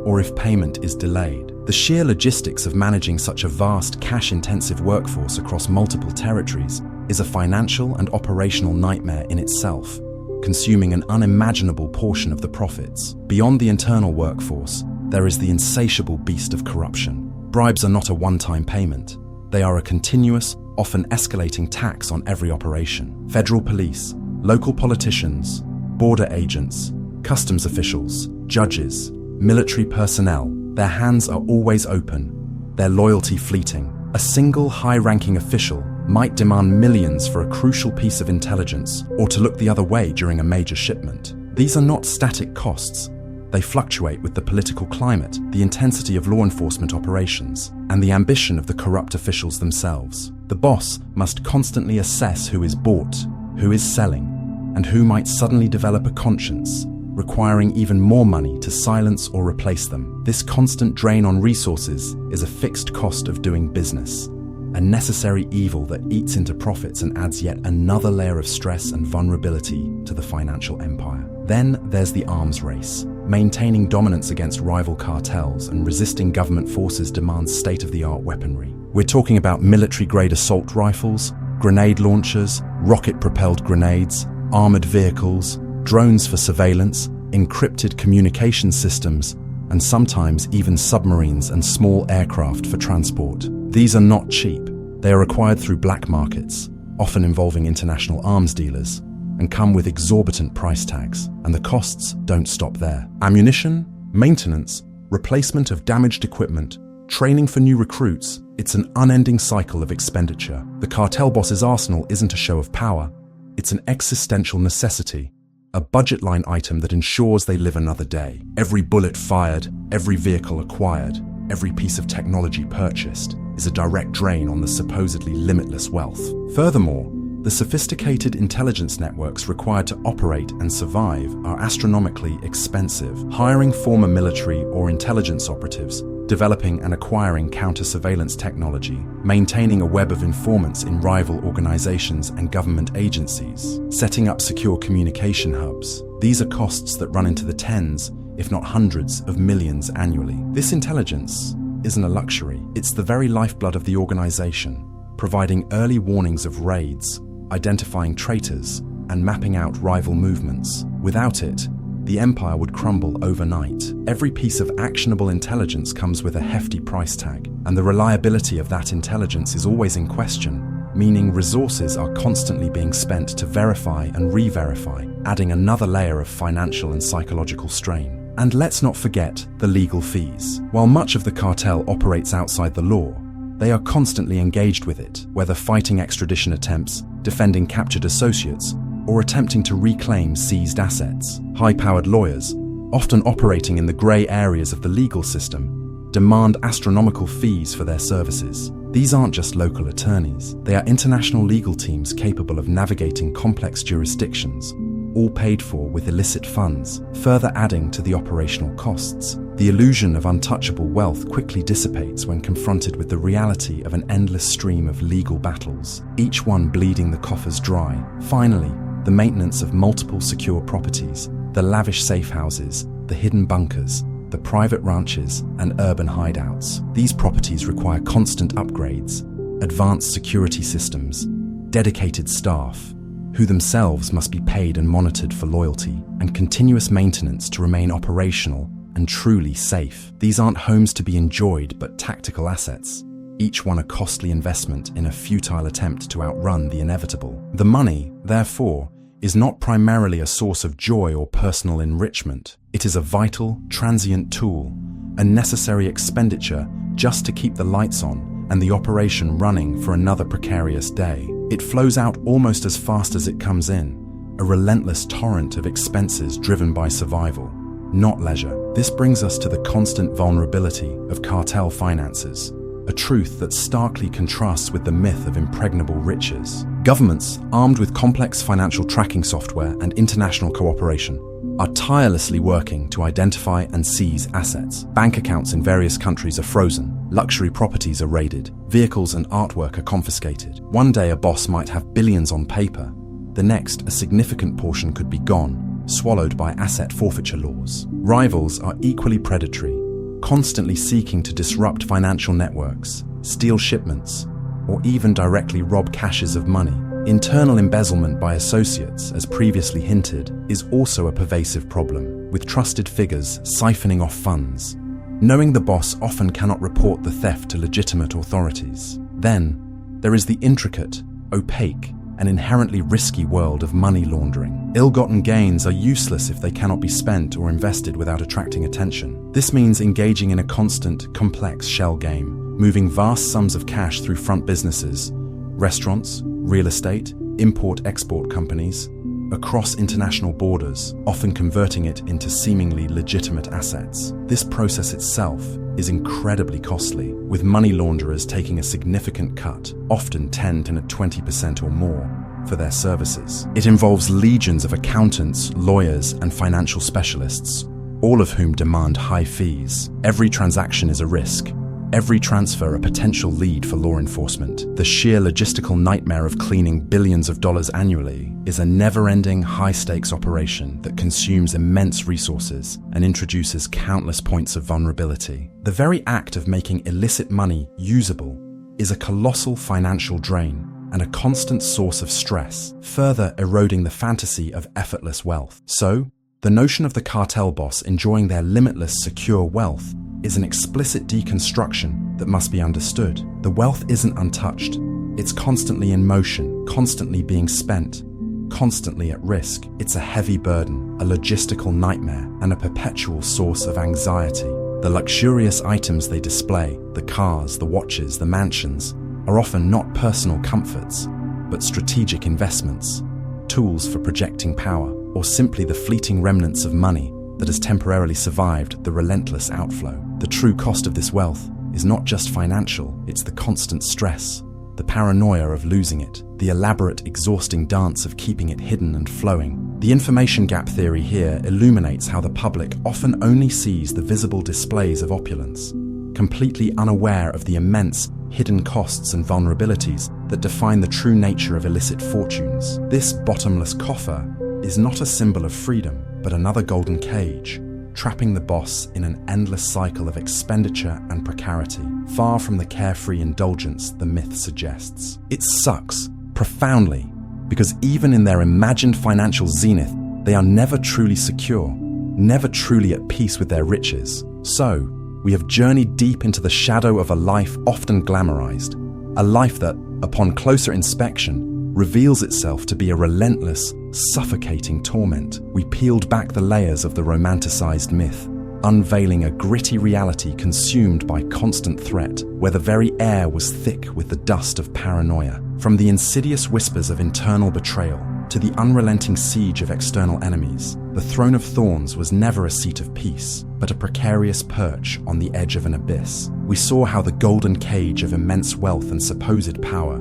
or if payment is delayed. The sheer logistics of managing such a vast cash-intensive workforce across multiple territories is a financial and operational nightmare in itself, consuming an unimaginable portion of the profits. Beyond the internal workforce, there is the insatiable beast of corruption. Bribes are not a one-time payment. They are a continuous, often escalating tax on every operation. Federal police, local politicians, border agents, customs officials, judges, military personnel, their hands are always open, their loyalty fleeting. A single high-ranking official might demand millions for a crucial piece of intelligence or to look the other way during a major shipment. These are not static costs. They fluctuate with the political climate, the intensity of law enforcement operations, and the ambition of the corrupt officials themselves. The boss must constantly assess who is bought, who is selling, and who might suddenly develop a conscience, requiring even more money to silence or replace them. This constant drain on resources is a fixed cost of doing business, a necessary evil that eats into profits and adds yet another layer of stress and vulnerability to the financial empire. Then there's the arms race. Maintaining dominance against rival cartels and resisting government forces demands state-of-the-art weaponry. We're talking about military-grade assault rifles, grenade launchers, rocket-propelled grenades, armored vehicles, drones for surveillance, encrypted communication systems, and sometimes even submarines and small aircraft for transport. These are not cheap. They are acquired through black markets, often involving international arms dealers, and come with exorbitant price tags, and the costs don't stop there. Ammunition, maintenance, replacement of damaged equipment, training for new recruits, it's an unending cycle of expenditure. The cartel boss's arsenal isn't a show of power, it's an existential necessity, a budget line item that ensures they live another day. Every bullet fired, every vehicle acquired, every piece of technology purchased is a direct drain on the supposedly limitless wealth. Furthermore, the sophisticated intelligence networks required to operate and survive are astronomically expensive. Hiring former military or intelligence operatives, developing and acquiring counter-surveillance technology, maintaining a web of informants in rival organizations and government agencies, setting up secure communication hubs. These are costs that run into the tens, if not hundreds, of millions annually. This intelligence isn't a luxury. It's the very lifeblood of the organization, providing early warnings of raids, identifying traitors, and mapping out rival movements. Without it, the empire would crumble overnight. Every piece of actionable intelligence comes with a hefty price tag, and the reliability of that intelligence is always in question, meaning resources are constantly being spent to verify and re-verify, adding another layer of financial and psychological strain. And let's not forget the legal fees. While much of the cartel operates outside the law, they are constantly engaged with it, whether fighting extradition attempts, defending captured associates, or attempting to reclaim seized assets. High-powered lawyers, often operating in the grey areas of the legal system, demand astronomical fees for their services. These aren't just local attorneys. They are international legal teams capable of navigating complex jurisdictions, all paid for with illicit funds, further adding to the operational costs. The illusion of untouchable wealth quickly dissipates when confronted with the reality of an endless stream of legal battles, each one bleeding the coffers dry. Finally, the maintenance of multiple secure properties, the lavish safe houses, the hidden bunkers, the private ranches, and urban hideouts. These properties require constant upgrades, advanced security systems, dedicated staff, who themselves must be paid and monitored for loyalty, and continuous maintenance to remain operational and truly safe. These aren't homes to be enjoyed, but tactical assets, each one a costly investment in a futile attempt to outrun the inevitable. The money, therefore, is not primarily a source of joy or personal enrichment. It is a vital, transient tool, a necessary expenditure just to keep the lights on and the operation running for another precarious day. It flows out almost as fast as it comes in, a relentless torrent of expenses driven by survival, not leisure. This brings us to the constant vulnerability of cartel finances, a truth that starkly contrasts with the myth of impregnable riches. Governments, armed with complex financial tracking software and international cooperation, are tirelessly working to identify and seize assets. Bank accounts in various countries are frozen, luxury properties are raided, vehicles and artwork are confiscated. One day a boss might have billions on paper, the next a significant portion could be gone, swallowed by asset forfeiture laws. Rivals are equally predatory, constantly seeking to disrupt financial networks, steal shipments, or even directly rob caches of money. Internal embezzlement by associates, as previously hinted, is also a pervasive problem, with trusted figures siphoning off funds. Knowing the boss often cannot report the theft to legitimate authorities. Then, there is the intricate, opaque, and inherently risky world of money laundering. Ill-gotten gains are useless if they cannot be spent or invested without attracting attention. This means engaging in a constant, complex shell game, moving vast sums of cash through front businesses, restaurants, real estate, import-export companies, across international borders, often converting it into seemingly legitimate assets. This process itself is incredibly costly, with money launderers taking a significant cut, often 10 to 20% or more, for their services. It involves legions of accountants, lawyers, and financial specialists, all of whom demand high fees. Every transaction is a risk, every transfer a potential lead for law enforcement. The sheer logistical nightmare of cleaning billions of dollars annually is a never-ending, high-stakes operation that consumes immense resources and introduces countless points of vulnerability. The very act of making illicit money usable is a colossal financial drain and a constant source of stress, further eroding the fantasy of effortless wealth. So, the notion of the cartel boss enjoying their limitless, secure wealth is an explicit deconstruction that must be understood. The wealth isn't untouched. It's constantly in motion, constantly being spent, constantly at risk. It's a heavy burden, a logistical nightmare, and a perpetual source of anxiety. The luxurious items they display, the cars, the watches, the mansions, are often not personal comforts, but strategic investments, tools for projecting power, or simply the fleeting remnants of money that has temporarily survived the relentless outflow. The true cost of this wealth is not just financial, it's the constant stress, the paranoia of losing it, the elaborate, exhausting dance of keeping it hidden and flowing. The information gap theory here illuminates how the public often only sees the visible displays of opulence, completely unaware of the immense, hidden costs and vulnerabilities that define the true nature of illicit fortunes. This bottomless coffer is not a symbol of freedom, but another golden cage, trapping the boss in an endless cycle of expenditure and precarity, far from the carefree indulgence the myth suggests. It sucks, profoundly, because even in their imagined financial zenith, they are never truly secure, never truly at peace with their riches. So, we have journeyed deep into the shadow of a life often glamorized, a life that, upon closer inspection, reveals itself to be a relentless, suffocating torment. We peeled back the layers of the romanticized myth, unveiling a gritty reality consumed by constant threat, where the very air was thick with the dust of paranoia. From the insidious whispers of internal betrayal to the unrelenting siege of external enemies, the throne of thorns was never a seat of peace, but a precarious perch on the edge of an abyss. We saw how the golden cage of immense wealth and supposed power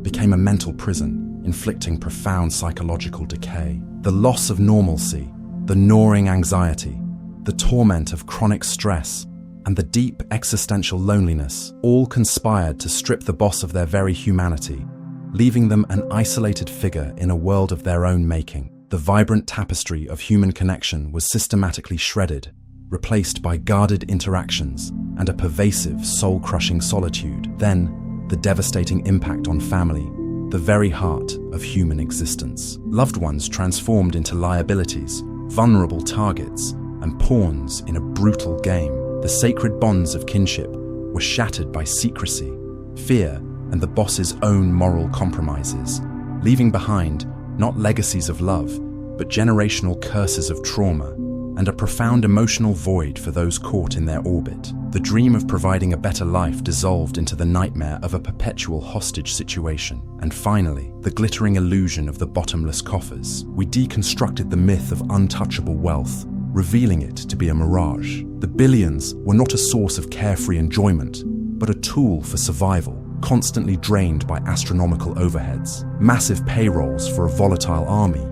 became a mental prison, inflicting profound psychological decay. The loss of normalcy, the gnawing anxiety, the torment of chronic stress, and the deep existential loneliness all conspired to strip the boss of their very humanity, leaving them an isolated figure in a world of their own making. The vibrant tapestry of human connection was systematically shredded, replaced by guarded interactions and a pervasive, soul-crushing solitude. Then, the devastating impact on family, the very heart of human existence. Loved ones transformed into liabilities, vulnerable targets, and pawns in a brutal game. The sacred bonds of kinship were shattered by secrecy, fear, and the boss's own moral compromises, leaving behind not legacies of love, but generational curses of trauma and a profound emotional void for those caught in their orbit. the dream of providing a better life dissolved into the nightmare of a perpetual hostage situation. And finally, the glittering illusion of the bottomless coffers. We deconstructed the myth of untouchable wealth, revealing it to be a mirage. The billions were not a source of carefree enjoyment, but a tool for survival, constantly drained by astronomical overheads, massive payrolls for a volatile army,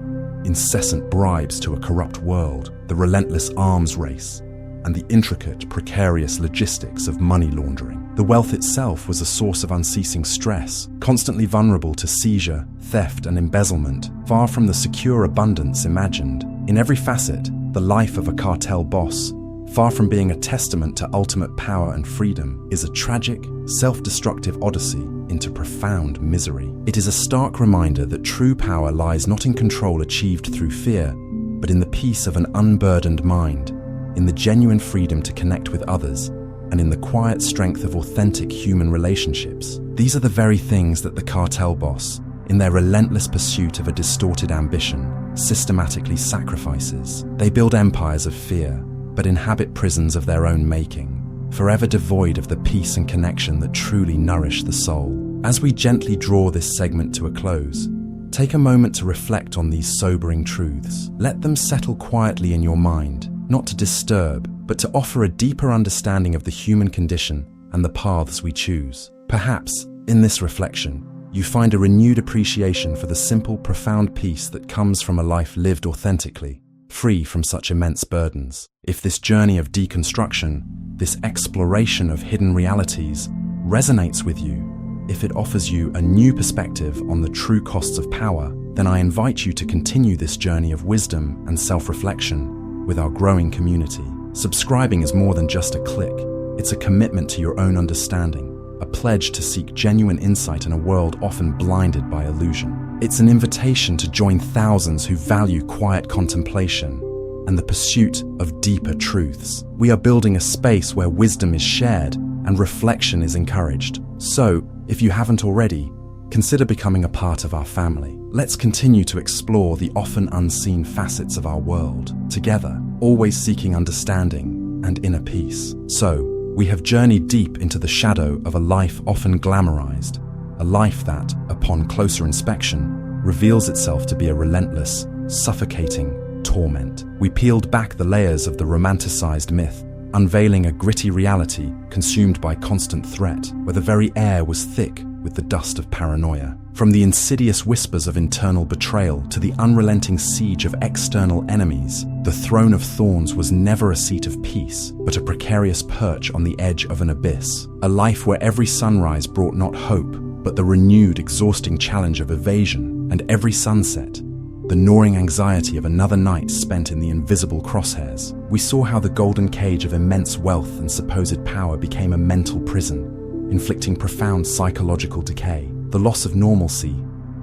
incessant bribes to a corrupt world, the relentless arms race, and the intricate, precarious logistics of money laundering. The wealth itself was a source of unceasing stress, constantly vulnerable to seizure, theft, and embezzlement, far from the secure abundance imagined. In every facet, the life of a cartel boss, far from being a testament to ultimate power and freedom, is a tragic, self-destructive odyssey into profound misery. It is a stark reminder that true power lies not in control achieved through fear, but in the peace of an unburdened mind, in the genuine freedom to connect with others, and in the quiet strength of authentic human relationships. These are the very things that the cartel boss, in their relentless pursuit of a distorted ambition, systematically sacrifices. They build empires of fear, but inhabit prisons of their own making, forever devoid of the peace and connection that truly nourish the soul. As we gently draw this segment to a close, take a moment to reflect on these sobering truths. Let them settle quietly in your mind, not to disturb, but to offer a deeper understanding of the human condition and the paths we choose. Perhaps, in this reflection, you find a renewed appreciation for the simple, profound peace that comes from a life lived authentically, free from such immense burdens. If this journey of deconstruction, this exploration of hidden realities, resonates with you, if it offers you a new perspective on the true costs of power, then I invite you to continue this journey of wisdom and self-reflection with our growing community. Subscribing is more than just a click. It's a commitment to your own understanding, a pledge to seek genuine insight in a world often blinded by illusion. It's an invitation to join thousands who value quiet contemplation and the pursuit of deeper truths. We are building a space where wisdom is shared and reflection is encouraged. So, if you haven't already, consider becoming a part of our family. Let's continue to explore the often unseen facets of our world, together, always seeking understanding and inner peace. So, we have journeyed deep into the shadow of a life often glamorized, a life that, upon closer inspection, reveals itself to be a relentless, suffocating torment. We peeled back the layers of the romanticized myth, unveiling a gritty reality consumed by constant threat, where the very air was thick with the dust of paranoia. From the insidious whispers of internal betrayal to the unrelenting siege of external enemies, the throne of thorns was never a seat of peace, but a precarious perch on the edge of an abyss. A life where every sunrise brought not hope, but the renewed, exhausting challenge of evasion, and every sunset, the gnawing anxiety of another night spent in the invisible crosshairs. We saw how the golden cage of immense wealth and supposed power became a mental prison, inflicting profound psychological decay. The loss of normalcy,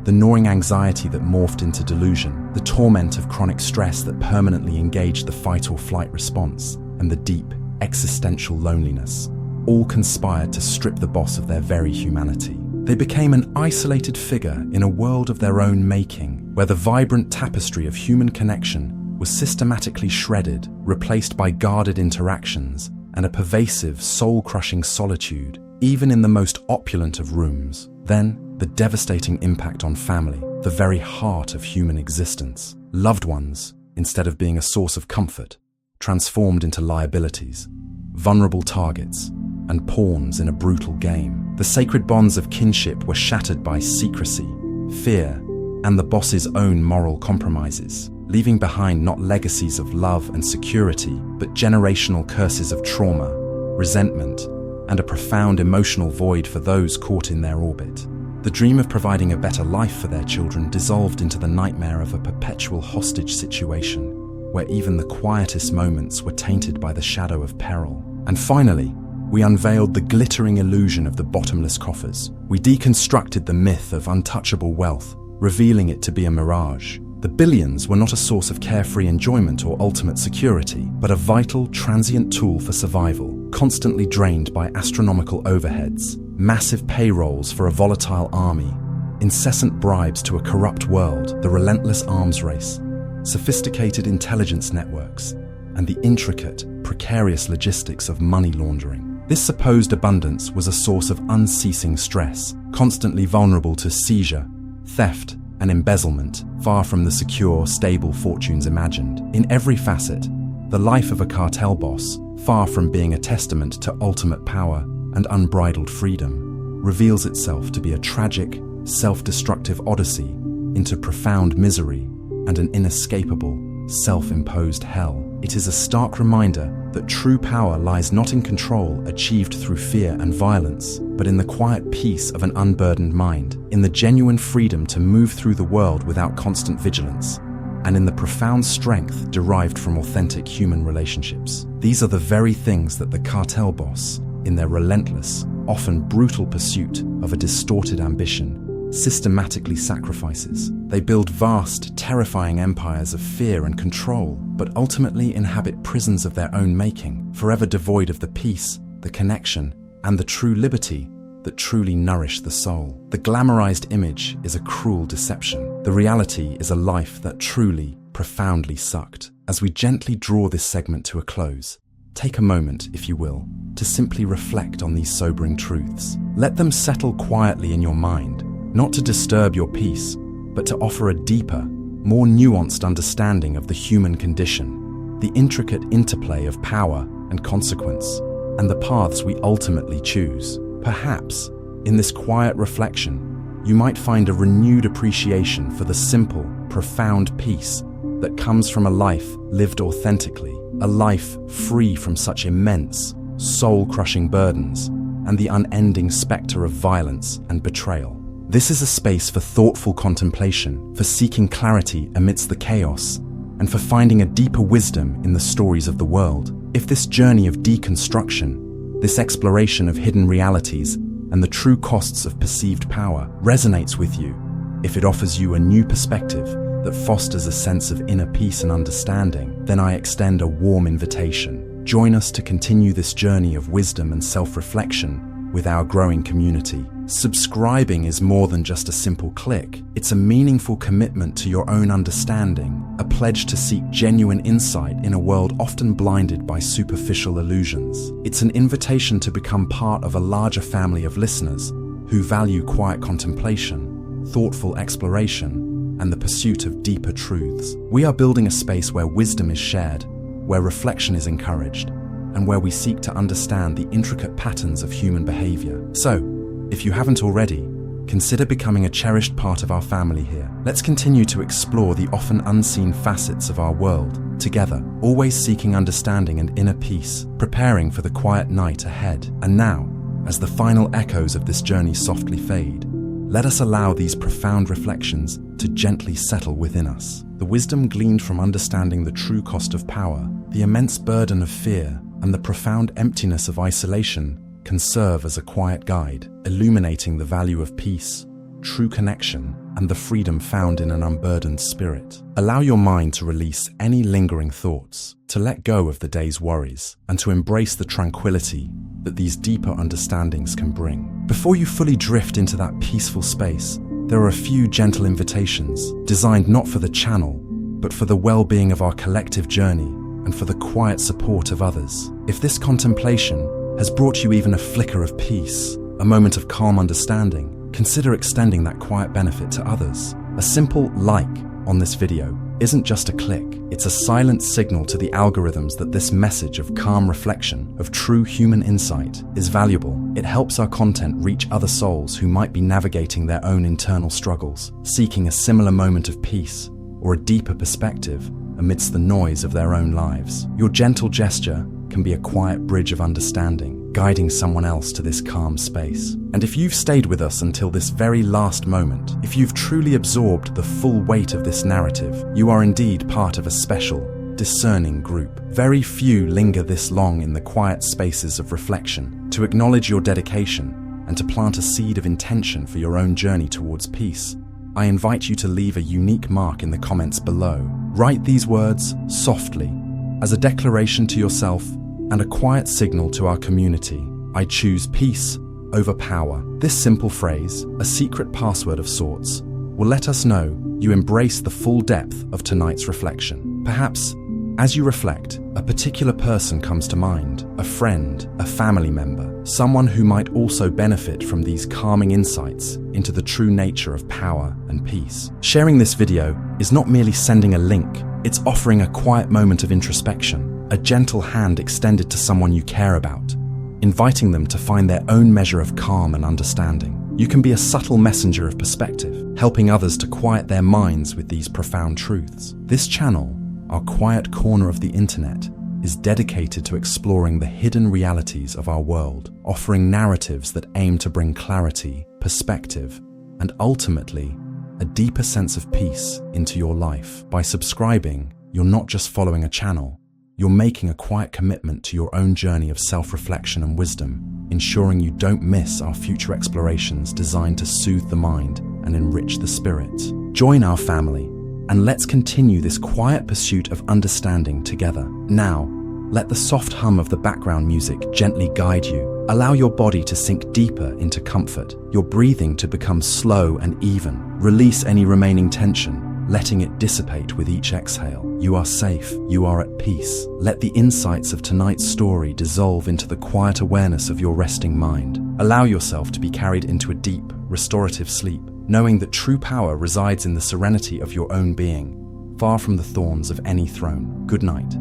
the gnawing anxiety that morphed into delusion, the torment of chronic stress that permanently engaged the fight or flight response, and the deep, existential loneliness, all conspired to strip the boss of their very humanity. They became an isolated figure in a world of their own making, where the vibrant tapestry of human connection was systematically shredded, replaced by guarded interactions and a pervasive, soul-crushing solitude, even in the most opulent of rooms. Then, the devastating impact on family, the very heart of human existence. Loved ones, instead of being a source of comfort, transformed into liabilities, vulnerable targets, and pawns in a brutal game. The sacred bonds of kinship were shattered by secrecy, fear, and the boss's own moral compromises, leaving behind not legacies of love and security, but generational curses of trauma, resentment, and a profound emotional void for those caught in their orbit. The dream of providing a better life for their children dissolved into the nightmare of a perpetual hostage situation, where even the quietest moments were tainted by the shadow of peril. And finally, we unveiled the glittering illusion of the bottomless coffers. We deconstructed the myth of untouchable wealth, revealing it to be a mirage. The billions were not a source of carefree enjoyment or ultimate security, but a vital, transient tool for survival, constantly drained by astronomical overheads, massive payrolls for a volatile army, incessant bribes to a corrupt world, the relentless arms race, sophisticated intelligence networks, and the intricate, precarious logistics of money laundering. This supposed abundance was a source of unceasing stress, constantly vulnerable to seizure, theft, and embezzlement, far from the secure, stable fortunes imagined. In every facet, the life of a cartel boss, far from being a testament to ultimate power and unbridled freedom, reveals itself to be a tragic, self-destructive odyssey into profound misery and an inescapable, self-imposed hell. It is a stark reminder that true power lies not in control achieved through fear and violence, but in the quiet peace of an unburdened mind, in the genuine freedom to move through the world without constant vigilance, and in the profound strength derived from authentic human relationships. These are the very things that the cartel boss, in their relentless, often brutal pursuit of a distorted ambition, systematically sacrifices. They build vast, terrifying empires of fear and control, but ultimately inhabit prisons of their own making, forever devoid of the peace, the connection, and the true liberty that truly nourish the soul. The glamorized image is a cruel deception. The reality is a life that truly, profoundly sucked. As we gently draw this segment to a close, take a moment, if you will, to simply reflect on these sobering truths. Let them settle quietly in your mind, not to disturb your peace, but to offer a deeper, more nuanced understanding of the human condition, the intricate interplay of power and consequence, and the paths we ultimately choose. Perhaps, in this quiet reflection, you might find a renewed appreciation for the simple, profound peace that comes from a life lived authentically, a life free from such immense, soul-crushing burdens and the unending specter of violence and betrayal. This is a space for thoughtful contemplation, for seeking clarity amidst the chaos, and for finding a deeper wisdom in the stories of the world. If this journey of deconstruction, this exploration of hidden realities and the true costs of perceived power resonates with you, if it offers you a new perspective that fosters a sense of inner peace and understanding, then I extend a warm invitation. Join us to continue this journey of wisdom and self-reflection with our growing community. Subscribing is more than just a simple click. It's a meaningful commitment to your own understanding, a pledge to seek genuine insight in a world often blinded by superficial illusions. It's an invitation to become part of a larger family of listeners who value quiet contemplation, thoughtful exploration, and the pursuit of deeper truths. We are building a space where wisdom is shared, where reflection is encouraged, and where we seek to understand the intricate patterns of human behavior. So, if you haven't already, consider becoming a cherished part of our family here. Let's continue to explore the often unseen facets of our world together, always seeking understanding and inner peace, preparing for the quiet night ahead. And now, as the final echoes of this journey softly fade, let us allow these profound reflections to gently settle within us. The wisdom gleaned from understanding the true cost of power, the immense burden of fear, and the profound emptiness of isolation can serve as a quiet guide, illuminating the value of peace, true connection, and the freedom found in an unburdened spirit. Allow your mind to release any lingering thoughts, to let go of the day's worries, and to embrace the tranquility that these deeper understandings can bring. Before you fully drift into that peaceful space, there are a few gentle invitations, designed not for the channel, but for the well-being of our collective journey and for the quiet support of others. If this contemplation has brought you even a flicker of peace, a moment of calm understanding, consider extending that quiet benefit to others. A simple like on this video isn't just a click, it's a silent signal to the algorithms that this message of calm reflection, of true human insight, is valuable. It helps our content reach other souls who might be navigating their own internal struggles, seeking a similar moment of peace or a deeper perspective amidst the noise of their own lives. Your gentle gesture can be a quiet bridge of understanding, guiding someone else to this calm space. And if you've stayed with us until this very last moment, if you've truly absorbed the full weight of this narrative, you are indeed part of a special, discerning group. Very few linger this long in the quiet spaces of reflection. To acknowledge your dedication and to plant a seed of intention for your own journey towards peace, I invite you to leave a unique mark in the comments below. Write these words softly, as a declaration to yourself and a quiet signal to our community. I choose peace over power. This simple phrase, a secret password of sorts, will let us know you embrace the full depth of tonight's reflection. Perhaps, as you reflect, a particular person comes to mind, a friend, a family member, someone who might also benefit from these calming insights into the true nature of power and peace. Sharing this video is not merely sending a link, it's offering a quiet moment of introspection, a gentle hand extended to someone you care about, inviting them to find their own measure of calm and understanding. You can be a subtle messenger of perspective, helping others to quiet their minds with these profound truths. This channel, our quiet corner of the internet, is dedicated to exploring the hidden realities of our world, offering narratives that aim to bring clarity, perspective, and ultimately, a deeper sense of peace into your life. By subscribing, you're not just following a channel, you're making a quiet commitment to your own journey of self-reflection and wisdom, ensuring you don't miss our future explorations designed to soothe the mind and enrich the spirit. Join our family, and let's continue this quiet pursuit of understanding together. Now, let the soft hum of the background music gently guide you. Allow your body to sink deeper into comfort, your breathing to become slow and even. Release any remaining tension, letting it dissipate with each exhale. You are safe, you are at peace. Let the insights of tonight's story dissolve into the quiet awareness of your resting mind. Allow yourself to be carried into a deep, restorative sleep, knowing that true power resides in the serenity of your own being, far from the thorns of any throne. Good night.